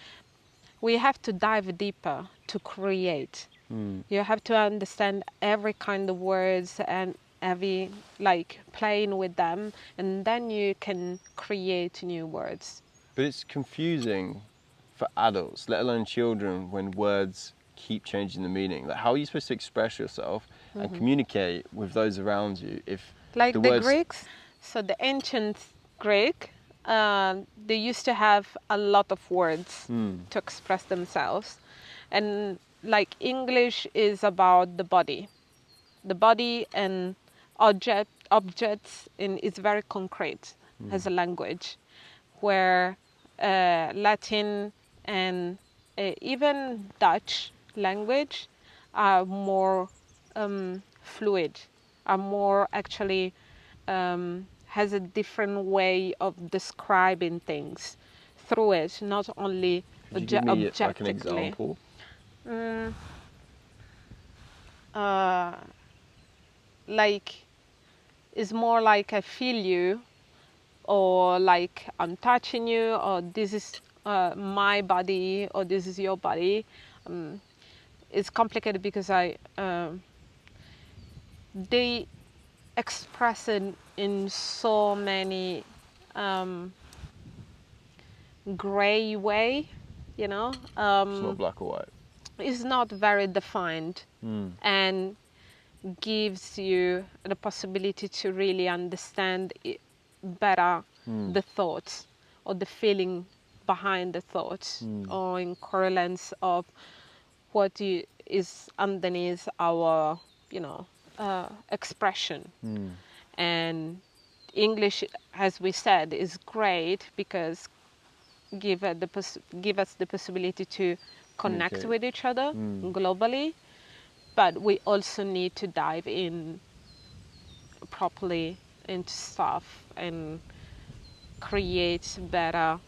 we have to dive deeper to create. You have to understand every kind of words and every, like, playing with them, and then you can create new words. But it's confusing for adults, let alone children, when words keep changing the meaning. Like, how are you supposed to express yourself and communicate with those around you if Like the the words... Greeks, so the ancient Greek, they used to have a lot of words to express themselves. And like English is about the body and objects, and it's very concrete as a language, where Latin and even Dutch language are more fluid, are more actually has a different way of describing things through it, not only Could you give me like an objectively. example? Like, it's more like I feel you, or like I'm touching you, or this is my body, or this is your body. It's complicated because they express it in so many gray way, you know. It's not black or white. It's not very defined, and gives you the possibility to really understand better the thoughts or the feeling behind the thoughts, or in correlance of what is underneath our, expression. And English, as we said, is great because give us the possibility to connect Communicate. with each other globally, but we also need to dive in properly into stuff and create better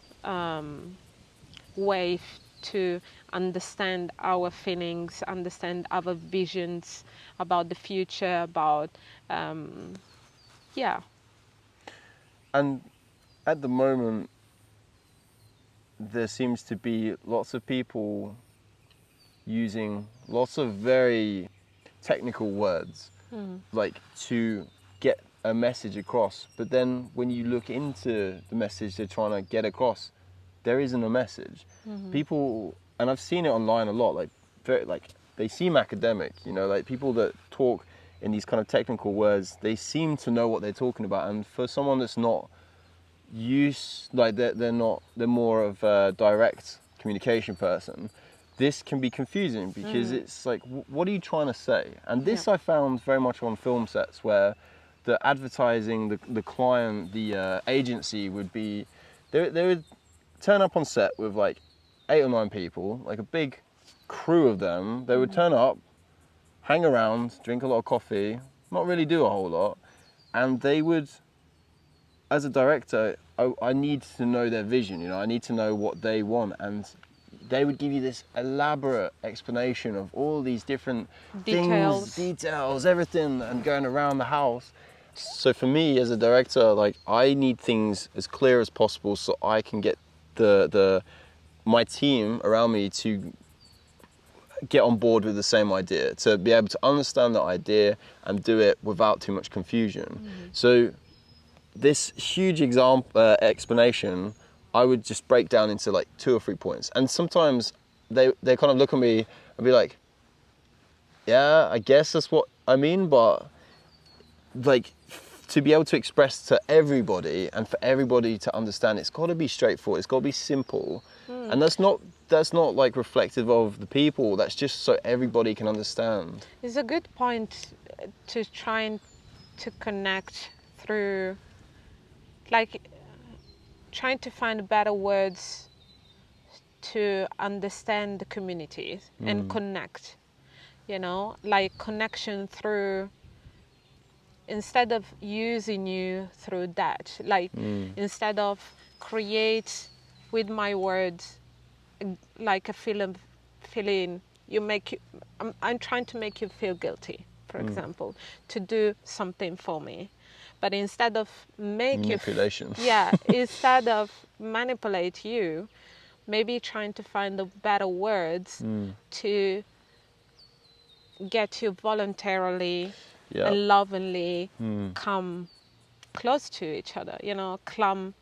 way to understand our feelings, understand our visions about the future, about And at the moment, there seems to be lots of people using lots of very technical words, like to get a message across. But then when you look into the message they're trying to get across, there isn't a message. People, and I've seen it online a lot, like they seem academic, like people that talk in these kind of technical words, they seem to know what they're talking about. And for someone that's not used, like they're more of a direct communication person, this can be confusing because it's like, what are you trying to say? And this I found very much on film sets, where the advertising, the client, the agency would be, they would turn up on set with like 8 or 9 people, like a big crew of them. They would turn up, hang around, drink a lot of coffee, not really do a whole lot, and they would, as a director, I need to know their vision, I need to know what they want, and they would give you this elaborate explanation of all these different details, everything, and going around the house. So for me as a director, like, I need things as clear as possible so I can get my team around me to get on board with the same idea, to be able to understand the idea and do it without too much confusion. So this huge explanation, I would just break down into like 2 or 3 points. And sometimes they kind of look at me and be like, yeah, I guess that's what I mean, but like, to be able to express to everybody and for everybody to understand, it's got to be straightforward, it's got to be simple. And that's not like reflective of the people, that's just so everybody can understand. It's a good point to trying to connect through, like, trying to find better words to understand the community and connect, you know, like connection through, instead of using you through that, like instead of create with my words like a feeling you make you, I'm trying to make you feel guilty, for example, to do something for me, but instead of make Manipulation. instead of manipulate you, maybe trying to find the better words to get you voluntarily and lovingly come close to each other, you know, come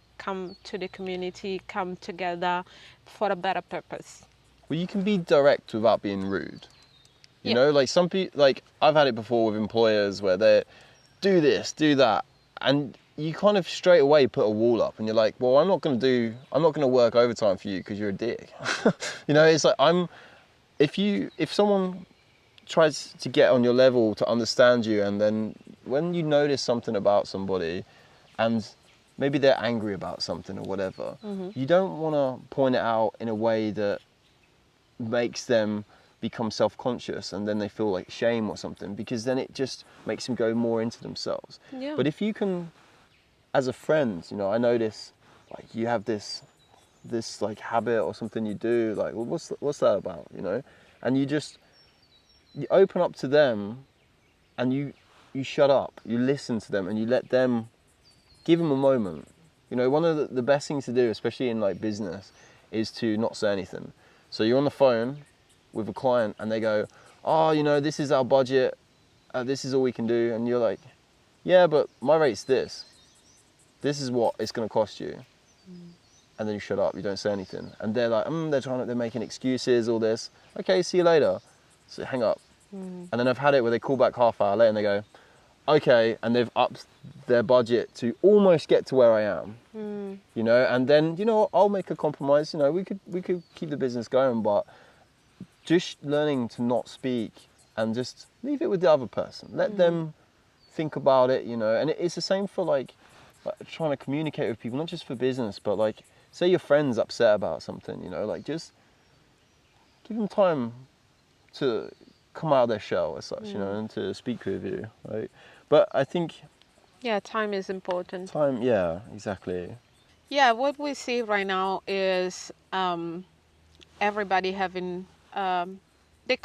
to the community, come together for a better purpose. Well, you can be direct without being rude. You Yeah. know, like some people, like I've had it before with employers where they do this, do that, and you kind of straight away put a wall up, and you're like, well, I'm not going to work overtime for you because you're a dick. You know, it's like if someone tries to get on your level to understand you, and then when you notice something about somebody, and maybe they're angry about something or whatever, you don't want to point it out in a way that makes them become self-conscious and then they feel like shame or something, because then it just makes them go more into themselves. Yeah. But if you can, as a friend, you know, I notice like you have this like habit or something you do, like, well, what's that about, you know? And you open up to them, and you shut up, you listen to them, and you let them, give them a moment. You know, one of the best things to do, especially in like business, is to not say anything. So you're on the phone with a client and they go, oh, you know, this is our budget, this is all we can do. And you're like, yeah, but my rate's this. This is what it's going to cost you. And then you shut up, you don't say anything. And they're like, they're making excuses, all this. Okay, see you later. So hang up. And then I've had it where they call back half hour later and they go, okay, and they've upped their budget to almost get to where I am. You know, and then, you know, I'll make a compromise. You know, we could keep the business going, but just learning to not speak and just leave it with the other person. Let them think about it, you know. And it's the same for like trying to communicate with people, not just for business, but like, say your friend's upset about something, you know, like just give them time to come out of their shell as such, you know, and to speak with you, right? But I think Time is important. time, yeah, exactly. Yeah, what we see right now is everybody having they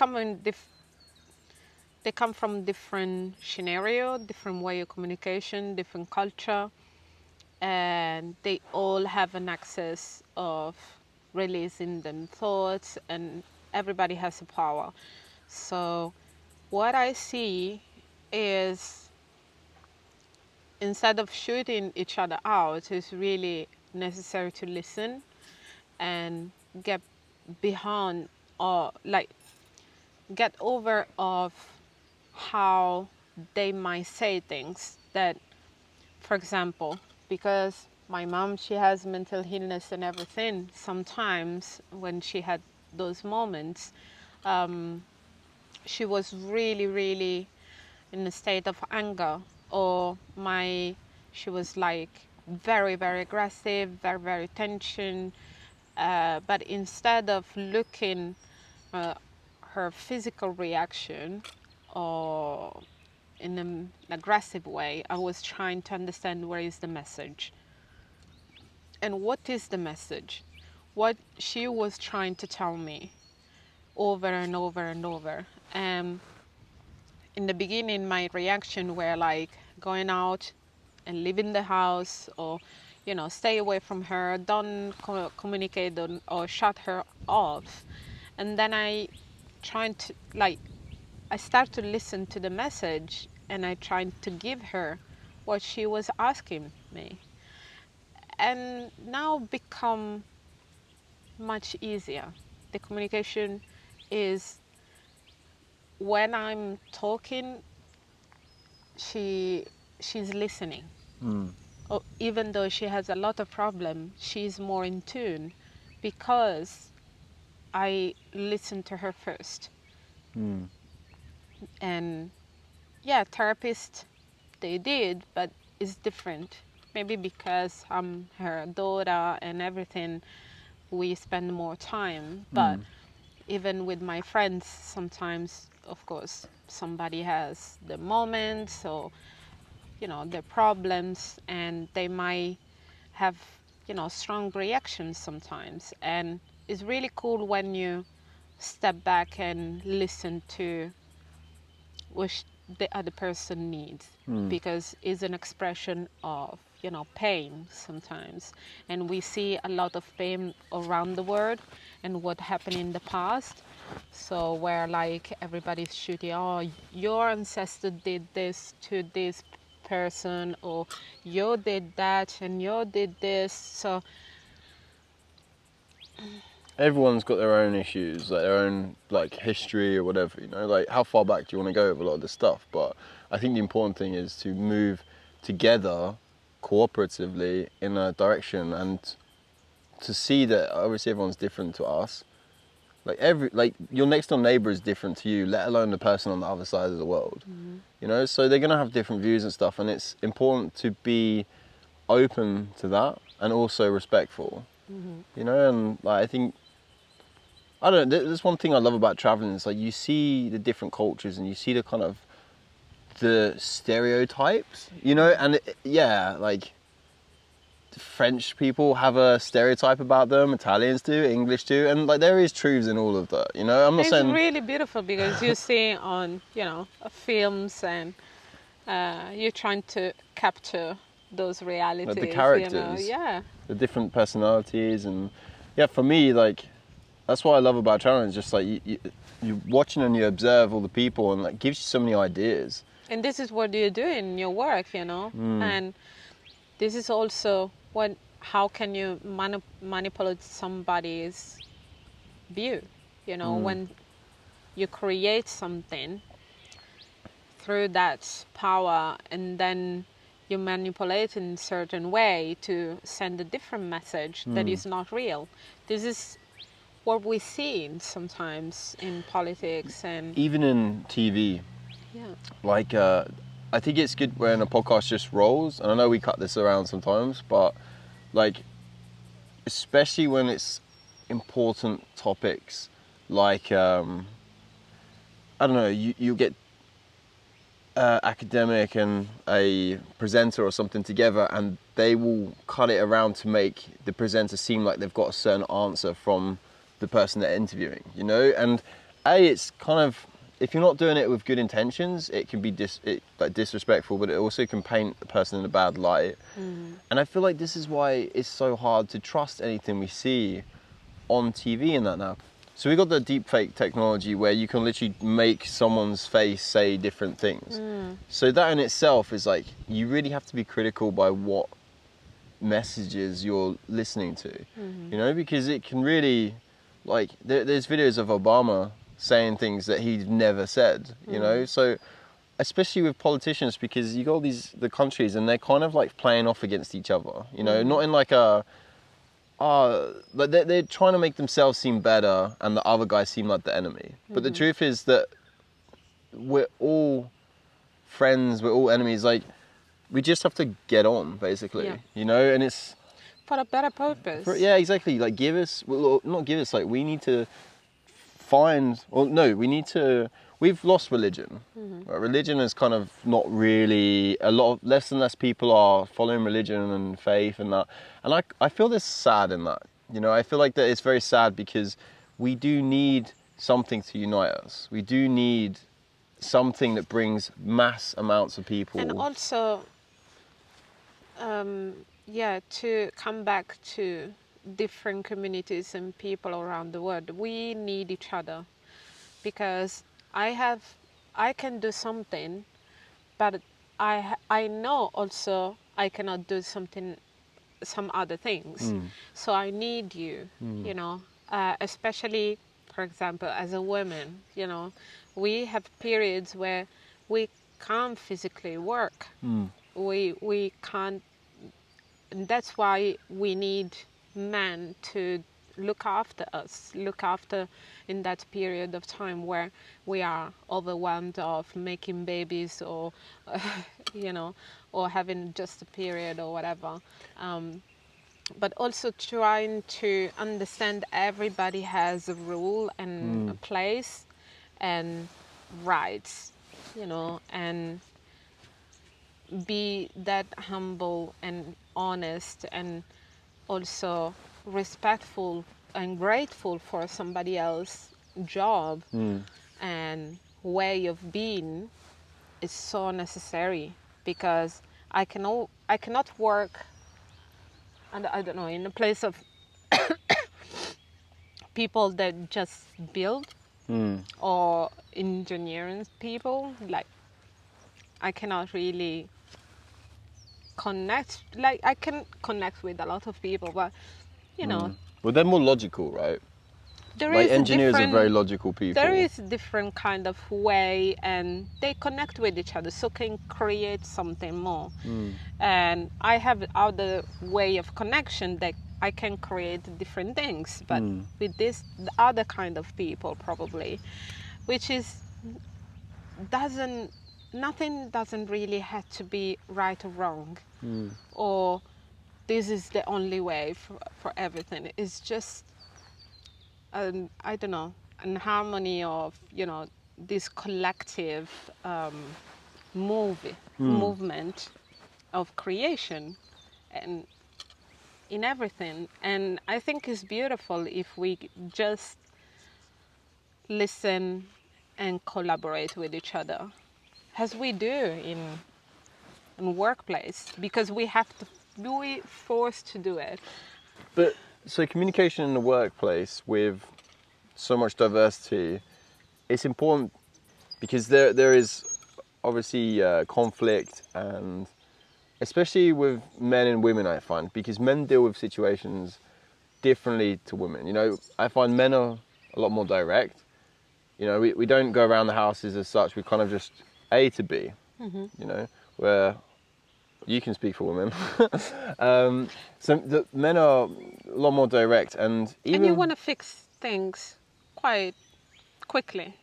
come from different scenario, different way of communication, different culture, and they all have an access of releasing them thoughts, and everybody has a power. So what I see is, instead of shooting each other out, it's really necessary to listen and get behind, or like get over of how they might say things that, for example, because my mom, she has mental illness and everything, sometimes when she had those moments, she was really, really in a state of anger, or she was like very, very aggressive, very, very tension. But instead of looking her physical reaction or in an aggressive way, I was trying to understand where is the message. And what is the message? What she was trying to tell me over and over and over. And in the beginning, my reaction were like going out and leaving the house, or, you know, stay away from her, don't communicate or shut her off. And then I start to listen to the message, and I tried to give her what she was asking me. And now become much easier. The communication is, when I'm talking, she's listening. Even though she has a lot of problems, she's more in tune because I listened to her first. And yeah, therapists, they did, but it's different. Maybe because I'm her daughter and everything, we spend more time. But even with my friends, sometimes, of course, somebody has the moments or, you know, their problems, and they might have, you know, strong reactions sometimes. And it's really cool when you step back and listen to what the other person needs, because it's an expression of, you know, pain sometimes. And we see a lot of pain around the world and what happened in the past. So where like everybody's shooting, oh, your ancestor did this to this person, or you did that and you did this. So Everyone's got their own issues, like their own like history or whatever, you know, like how far back do you want to go with a lot of this stuff? But I think the important thing is to move together cooperatively in a direction, and to see that obviously everyone's different to us. Like your next door neighbor is different to you, let alone the person on the other side of the world. You know, so they're gonna have different views and stuff, and it's important to be open to that and also respectful. You know, and like I think, I don't know, there's one thing I love about traveling is like you see the different cultures and you see the kind of the stereotypes, you know, and yeah, like French people have a stereotype about them, Italians do, English do, and like there is truths in all of that, you know. I'm not it's saying really beautiful because you see on, you know, films, and you're trying to capture those realities, like the you know. characters, Yeah. the different personalities, and yeah, for me, like that's what I love about traveling. Is just like you're watching and you observe all the people, and like gives you so many ideas. And this is what you do in your work, you know. And this is also what, how can you manipulate somebody's view, you know, when you create something through that power, and then you manipulate in a certain way to send a different message that is not real. This is what we see sometimes in politics and Even in TV, yeah. like I think it's good when a podcast just rolls, and I know we cut this around sometimes, but like especially when it's important topics, like I don't know, you get academic and a presenter or something together, and they will cut it around to make the presenter seem like they've got a certain answer from the person they're interviewing, you know. And it's kind of, if you're not doing it with good intentions, it can be disrespectful, but it also can paint the person in a bad light. And I feel like this is why it's so hard to trust anything we see on TV and that now. So we got the deepfake technology where you can literally make someone's face say different things. So that in itself is like, you really have to be critical by what messages you're listening to, you know, because it can really, like, there's videos of Obama saying things that he'd never said, you know. So especially with politicians, because you got all the countries and they're kind of like playing off against each other, you know, not in like a, like they're trying to make themselves seem better and the other guy seem like the enemy. But the truth is that we're all friends, we're all enemies. Like, we just have to get on, basically, you know. And it's For a better purpose. yeah, exactly. Like, not give us. Like, we need to find. Well, no, we need to. We've lost religion. Right? Religion is kind of not really, a lot of, less and less people are following religion and faith and that. And I feel this sad in that. You know, I feel like that it's very sad because we do need something to unite us. We do need something that brings mass amounts of people. And also, to come back to different communities and people around the world, we need each other, because I can do something, but I know also I cannot do some other things. So I need you, you know, especially, for example, as a woman, you know, we have periods where we can't physically work. We can't, and that's why we need men to look after us, look after in that period of time where we are overwhelmed of making babies, or you know, or having just a period or whatever. but also trying to understand everybody has a rule and a place and rights, and be that humble and honest and also respectful and grateful for somebody else's job and way of being is so necessary, because I cannot work, and I don't know, in a place of people that just build or engineering people. Like, I cannot really connect. Like, I can connect with a lot of people, but Well, they're more logical, right? there Like is a engineers are very different logical people. there is a different kind of way, and they connect with each other, so can create something more. And I have other way of connection that I can create different things, but with this the other kind of people probably, which is doesn't nothing doesn't really have to be right or wrong, or this is the only way for everything. It's just I don't know, an harmony of this collective movement of creation and in everything. And I think it's beautiful if we just listen and collaborate with each other, as we do in workplace, because we forced to do it. But so communication in the workplace with so much diversity, it's important because there is obviously conflict, and especially with men and women, I find, because men deal with situations differently to women. I find men are a lot more direct. We don't go around the houses as such. We kind of just A to B. Where you can speak for women. So the men are a lot more direct, and even And you want to fix things quite quickly.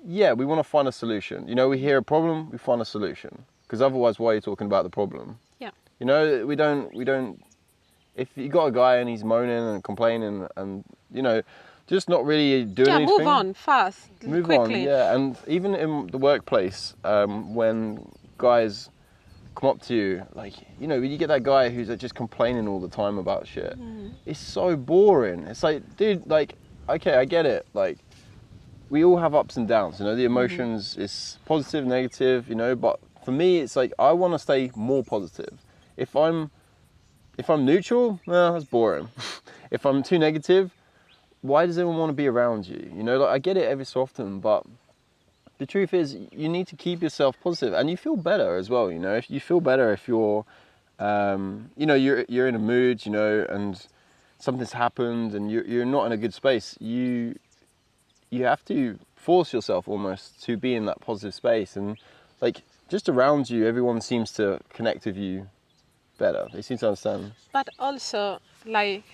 yeah, we want to find a solution. We hear a problem, we find a solution. Because otherwise, why are you talking about the problem? Yeah. We don't. If you got a guy and he's moaning and complaining and just not really doing Yeah, anything. move on fast, Move quickly. on, yeah. And even in the workplace, when guys come up to you, like, when you get that guy who's just complaining all the time about shit, it's so boring. It's like, dude, like, okay, I get it. Like, we all have ups and downs, the emotions is positive, negative, but for me, it's like, I want to stay more positive. If I'm neutral, well, that's boring. If I'm too negative, why does everyone want to be around you? Like, I get it every so often, but the truth is, you need to keep yourself positive, and you feel better as well. If you feel better, if you're, you're in a mood, and something's happened, and you're not in a good space, you have to force yourself almost to be in that positive space, and like just around you, everyone seems to connect with you better. They seem to understand. But also, like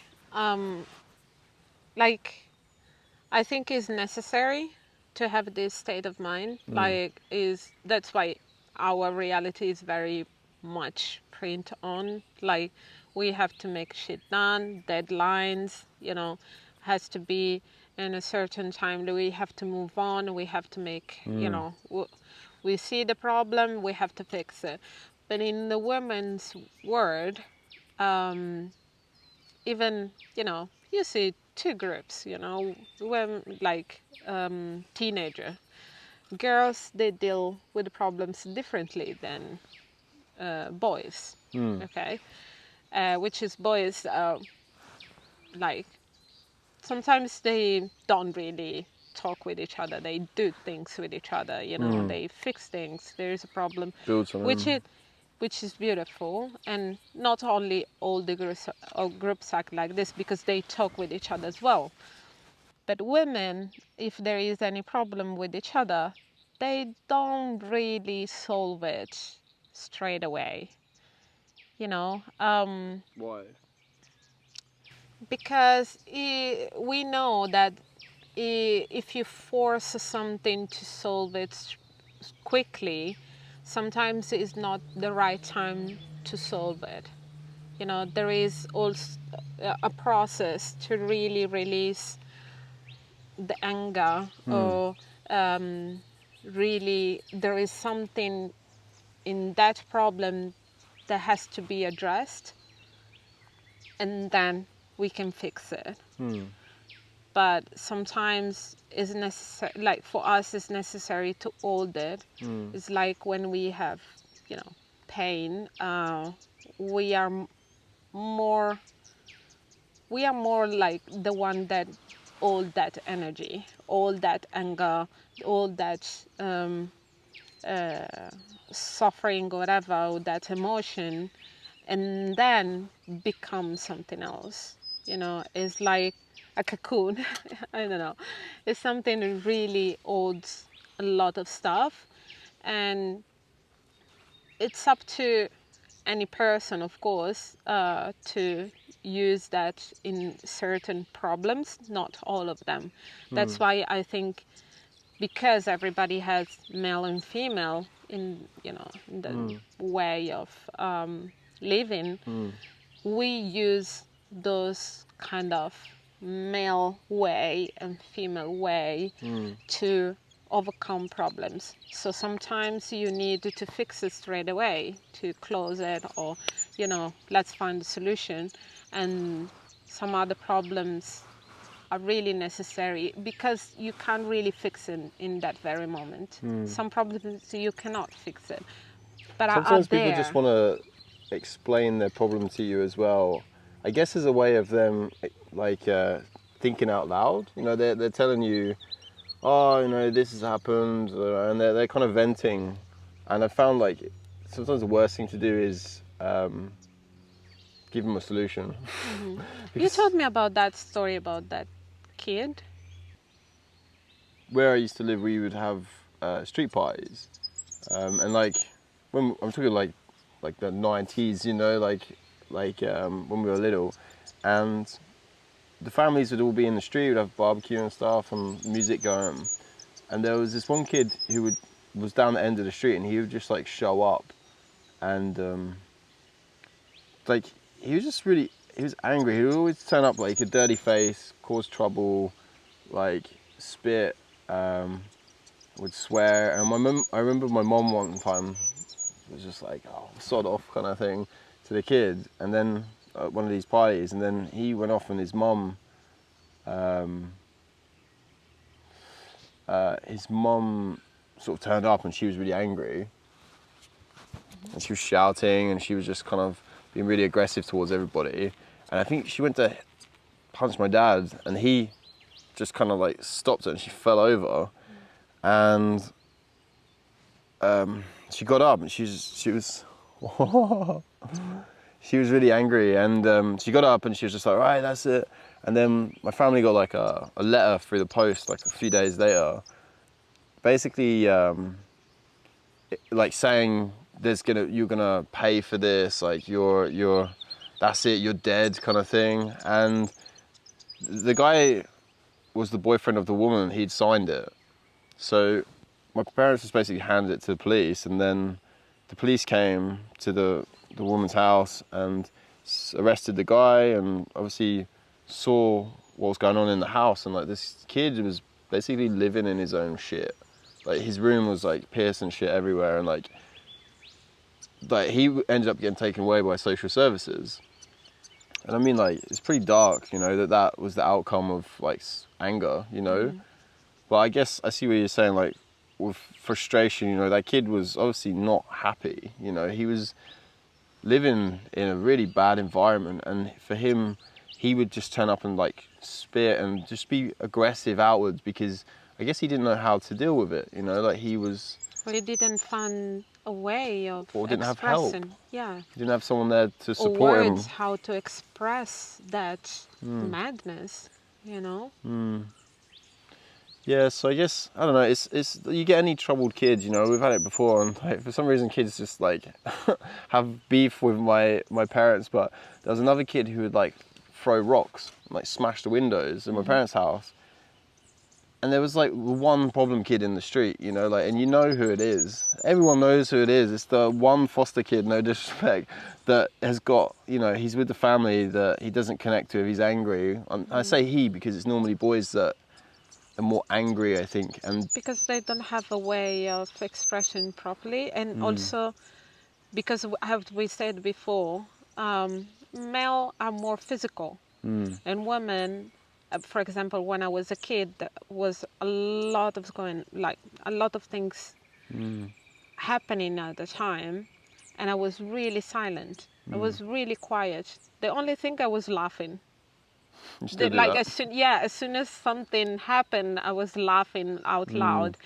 I think is necessary to have this state of mind. That's why our reality is very much print on. Like, we have to make shit done, deadlines, has to be in a certain time. We have to move on. We have to make, we see the problem, we have to fix it. But in the women's world, even, you see two groups, when teenager girls, they deal with the problems differently than boys. Okay. Which is boys, like, sometimes they don't really talk with each other, they do things with each other, they fix things. There is a problem, Build something. which is beautiful. And not only all the groups act like this, because they talk with each other as well. But women, if there is any problem with each other, they don't really solve it straight away. Why? Because we know that if you force something to solve it quickly, sometimes it's not the right time to solve it. You know, there is also a process to really release the anger, or really there is something in that problem that has to be addressed, and then we can fix it. But sometimes it's necessary, like for us it's necessary to hold it. It's like when we have, you know, pain, we are more like the one that hold that energy, all that anger, all that suffering, whatever, or that emotion, and then become something else. You know, it's like a cocoon. I don't know. It's something that really holds a lot of stuff, and it's up to any person, of course, to use that in certain problems, not all of them. That's why I think, because everybody has male and female in, you know, in the way of living, we use those kind of male way and female way to overcome problems. So sometimes you need to fix it straight away, to close it, or, you know, let's find a solution. And some other problems are really necessary because you can't really fix it in that very moment. Some problems you cannot fix it, but Sometimes are there. people just want to explain their problem to you as well. I guess as a way of them like thinking out loud. You know, they're telling you, oh, you know, this has happened, and they're kind of venting. And I found like sometimes the worst thing to do is give them a solution. You told me about that story about that kid. Where I used to live, we would have street parties, and like when I'm talking like the 90s, you know, like when we were little, and the families would all be in the street, would have barbecue and stuff and music going, and there was this one kid who was down the end of the street, and he would just like show up, and like he was angry. He would always turn up like a dirty face, cause trouble, like spit, would swear. And I remember my mom one time was just like, oh, sod off kind of thing to the kid. And then at one of these parties, and then he went off, and his mom sort of turned up, and she was really angry, and she was shouting, and she was just kind of being really aggressive towards everybody. And I think she went to punch my dad, and he just kind of like stopped her, and she fell over, and she got up, and she was she was really angry, and she got up, and she was just like, right, that's it. And then my family got like a letter through the post like a few days later, basically like saying you're gonna pay for this, like you're that's it, you're dead kind of thing. And the guy was the boyfriend of the woman. He'd signed it, so my parents just basically handed it to the police, and then the police came to the woman's house and arrested the guy, and obviously saw what was going on in the house. And like this kid was basically living in his own shit. Like his room was like piercing shit everywhere, and like he ended up getting taken away by social services. And I mean, like, it's pretty dark, you know, that was the outcome of like anger, you know. But I guess I see what you're saying, like with frustration, you know, that kid was obviously not happy, you know. He was living in a really bad environment, and for him, he would just turn up and like spit and just be aggressive outwards, because I guess he didn't know how to deal with it, you know, like he didn't find a way of or didn't have expressing. help. Yeah. He didn't have someone there to Or support words, him. how to express that madness, you know? Yeah, so I guess, I don't know, it's you get any troubled kids, you know, we've had it before, and like, for some reason kids just like have beef with my parents. But there was another kid who would like throw rocks and like smash the windows in my parents' house, and there was like one problem kid in the street, you know, like, and you know who it is. Everyone knows who it is. It's the one foster kid, no disrespect, that has got, you know, he's with the family that he doesn't connect with. He's angry. I say he because it's normally boys that are more angry, I think. And Because they don't have a way of expression properly, and also because as we said before, male are more physical, and women, for example, when I was a kid, there was a lot of a lot of things happening at the time, and I was really silent. I was really quiet. The only thing I was laughing. you still do Like that. as soon as something happened, I was laughing out loud.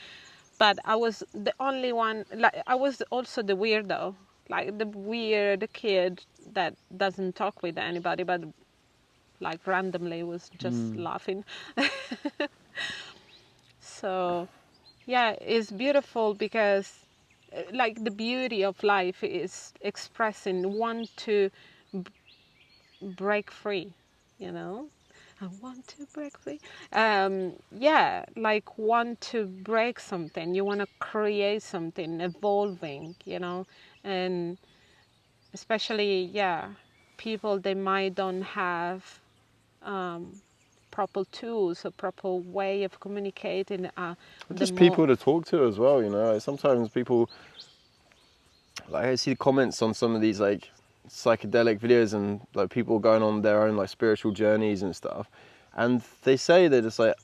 But I was the only one. Like I was also the weirdo, like the weird kid that doesn't talk with anybody, but like randomly was just laughing. So, yeah, it's beautiful because, like, the beauty of life is expressing want to break free, you know. I want to break free. Yeah, like want to break something. You want to create something evolving, you know, and especially, yeah, people they might don't have proper tools or proper way of communicating. The Just more people to talk to as well, you know. Like sometimes people, like I see the comments on some of these like psychedelic videos and like people going on their own like spiritual journeys and stuff, and they say they're just like,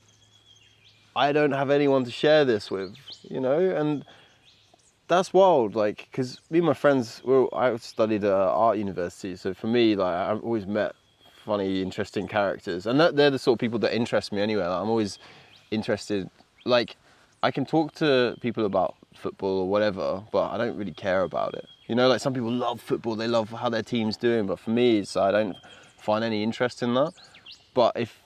I don't have anyone to share this with, you know, and that's wild. Like, because me and my friends, I studied at art university, so for me, like, I've always met funny, interesting characters, and they're the sort of people that interest me anyway. Like, I'm always interested. Like, I can talk to people about football or whatever, but I don't really care about it. You know, like some people love football, they love how their team's doing, but for me, I don't find any interest in that. But if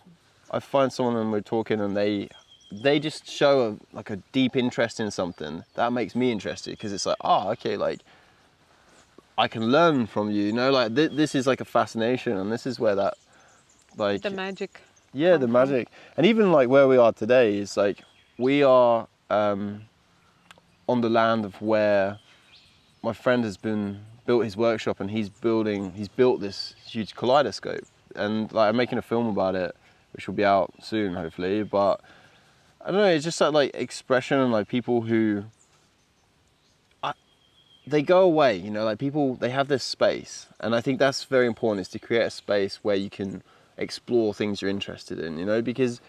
I find someone and we're talking and they just show like a deep interest in something, that makes me interested because it's like, oh, okay, like I can learn from you, you know, like this is like a fascination, and this is where that like the magic. yeah, come the from. magic. And even like where we are today is like we are on the land of where my friend has built his workshop, and he's built this huge kaleidoscope, and like I'm making a film about it which will be out soon hopefully. But I don't know, it's just that like expression, and like people who they go away, you know, like people, they have this space, and I think that's very important, is to create a space where you can explore things you're interested in, you know, because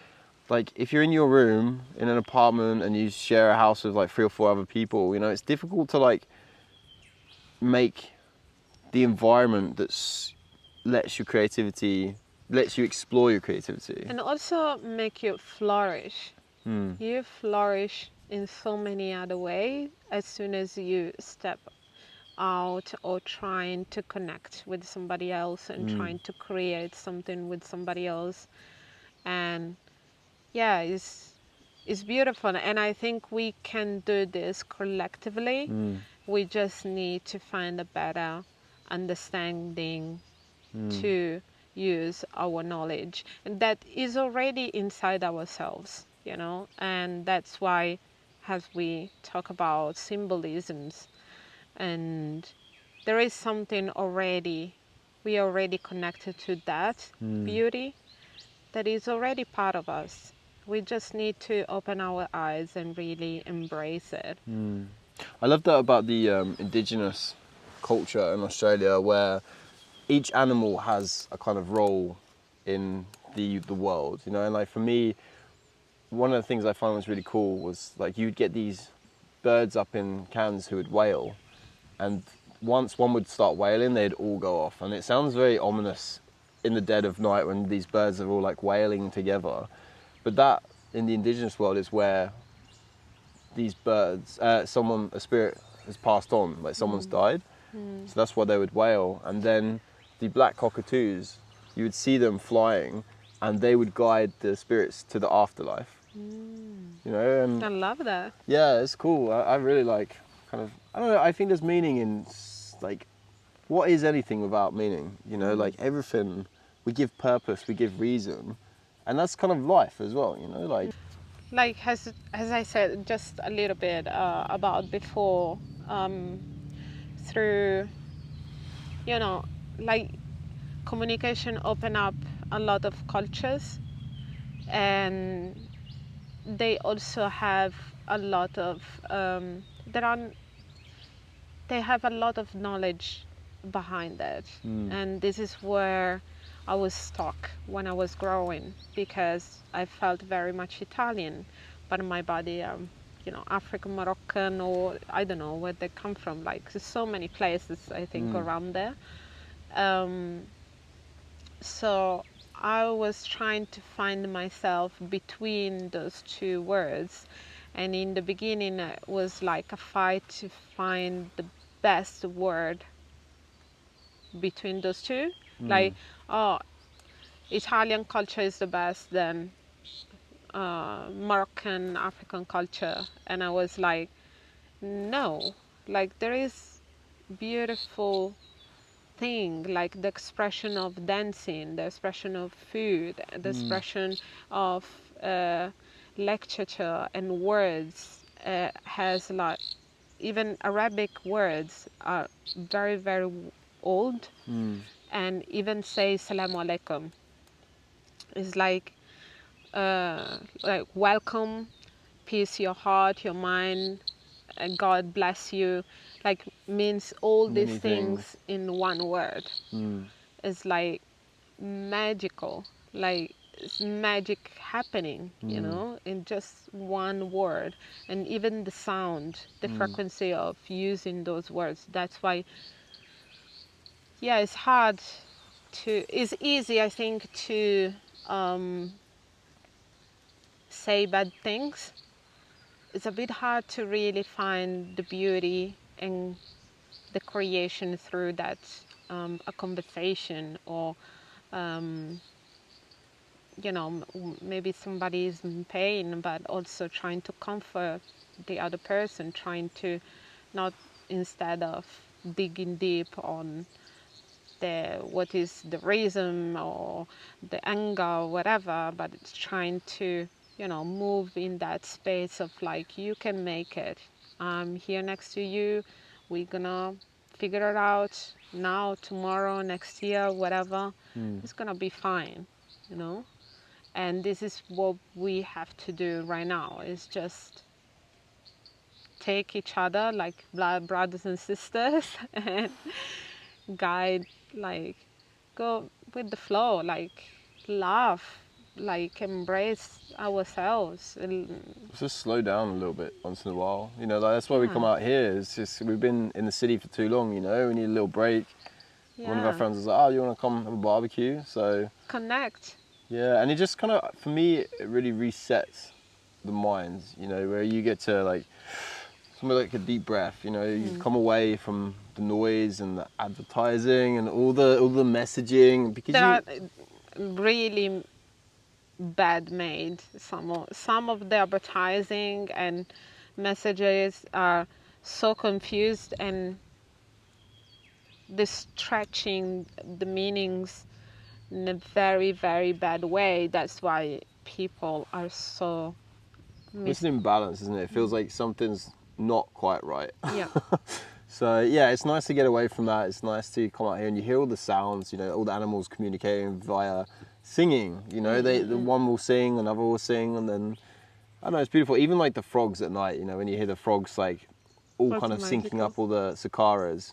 like if you're in your room in an apartment and you share a house with like 3 or 4 other people, you know, it's difficult to like make the environment that's lets you explore your creativity. And also make you flourish. You flourish in so many other ways as soon as you step out or trying to connect with somebody else and trying to create something with somebody else. And yeah, it's beautiful. And I think we can do this collectively. We just need to find a better understanding to use our knowledge, and that is already inside ourselves, you know. And that's why, as we talk about symbolisms, and there is something already, we are already connected to that beauty that is already part of us. We just need to open our eyes and really embrace it. I love that about the indigenous culture in Australia, where each animal has a kind of role in the world, you know. And like for me, one of the things I found was really cool was like you'd get these birds up in Cairns who would wail, and once one would start wailing, they'd all go off, and it sounds very ominous in the dead of night when these birds are all like wailing together. But that in the indigenous world is where these birds, a spirit has passed on, like someone's died, so that's why they would wail. And then the black cockatoos, you would see them flying, and they would guide the spirits to the afterlife. You know, and I love that. yeah, it's cool. I really like kind of, I don't know, I think there's meaning in like, what is anything without meaning? You know, like everything, we give purpose, we give reason, and that's kind of life as well, you know, like. like as I said just a little bit about before, through, you know, like communication open up a lot of cultures, and they also have a lot of there are they have a lot of knowledge behind it. And this is where I was stuck when I was growing, because I felt very much Italian, but in my body, you know, African, Moroccan, or I don't know where they come from. Like there's so many places I think around there. So I was trying to find myself between those two words. And in the beginning, it was like a fight to find the best word between those two. Like, oh, Italian culture is the best, then Moroccan, African culture. And I was like, no, like there is beautiful thing, like the expression of dancing, the expression of food, the expression of literature and words, has like, even Arabic words are very, very old, and even say Salamu Alaikum is like welcome, peace your heart, your mind, God bless you, like means all Many these things. things in one word. It's like magical, like it's magic happening, you know, in just one word. And even the sound, the frequency of using those words. That's why, yeah, it's hard to, it's easy, I think, to say bad things. It's a bit hard to really find the beauty and the creation through that, a conversation, or you know, maybe somebody is in pain, but also trying to comfort the other person, trying to not, instead of digging deep on the what is the reason or the anger or whatever, but it's trying to, you know, move in that space of like, you can make it. I'm here next to you. We're gonna figure it out now, tomorrow, next year, whatever. It's gonna be fine, you know. And this is what we have to do right now, is just take each other like blood brothers and sisters and guide, like go with the flow, like laugh, like embrace ourselves. Just slow down a little bit once in a while. You know, like, that's why we come Yeah. out here. It's just we've been in the city for too long. You know, we need a little break. One of our Yeah, friends was like, "Oh, you want to come have a barbecue?" So connect. yeah, and it just kind of, for me, it really resets the mind. You know, where you get to like something like a deep breath. You know, you come away from the noise and the advertising and all the messaging, because There you. are really bad made. Some of the advertising and messages are so confused, and they're stretching the meanings in a very, very bad way. That's why people are so It's an imbalance, isn't it? It feels like something's not quite right. yeah. So yeah, it's nice to get away from that. It's nice to come out here and you hear all the sounds, you know, all the animals communicating via singing. You know, the one will sing, another will sing, and then I don't know, it's beautiful. Even like the frogs at night, you know, when you hear the frogs like all That's kind of syncing magical. up all the cicaras.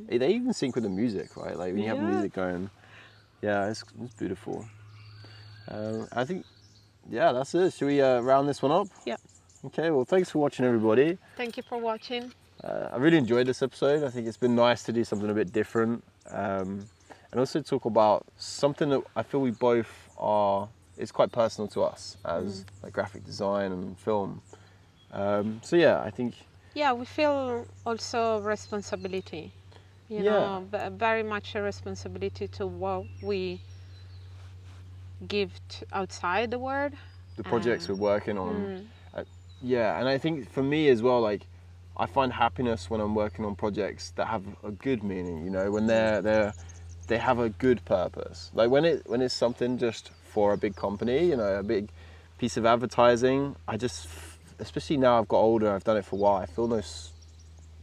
They even sync with the music, right? Like when you have Yeah. music going. Yeah, it's beautiful. I think, yeah, that's it. Should we round this one up? Yeah. Okay, well, thanks for watching, everybody. Thank you for watching. I really enjoyed this episode. I think it's been nice to do something a bit different, and also talk about something that I feel we both are. It's quite personal to us as like graphic design and film. So yeah, I think Yeah, we feel also responsibility. You yeah, know, very much a responsibility to what we give outside the world. the projects we're working on. Yeah, and I think for me as well, like I find happiness when I'm working on projects that have a good meaning. You know, when they have a good purpose. Like when it's something just for a big company, you know, a big piece of advertising. Especially now I've got older, I've done it for a while, I feel no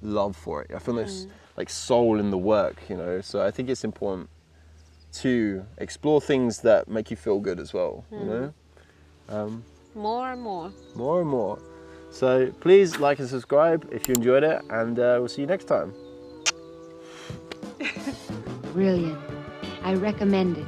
love for it. I feel no like soul in the work, you know. So I think it's important to explore things that make you feel good as well, you know. More and more. More and more. So please like and subscribe if you enjoyed it, and we'll see you next time. Brilliant. I recommend it.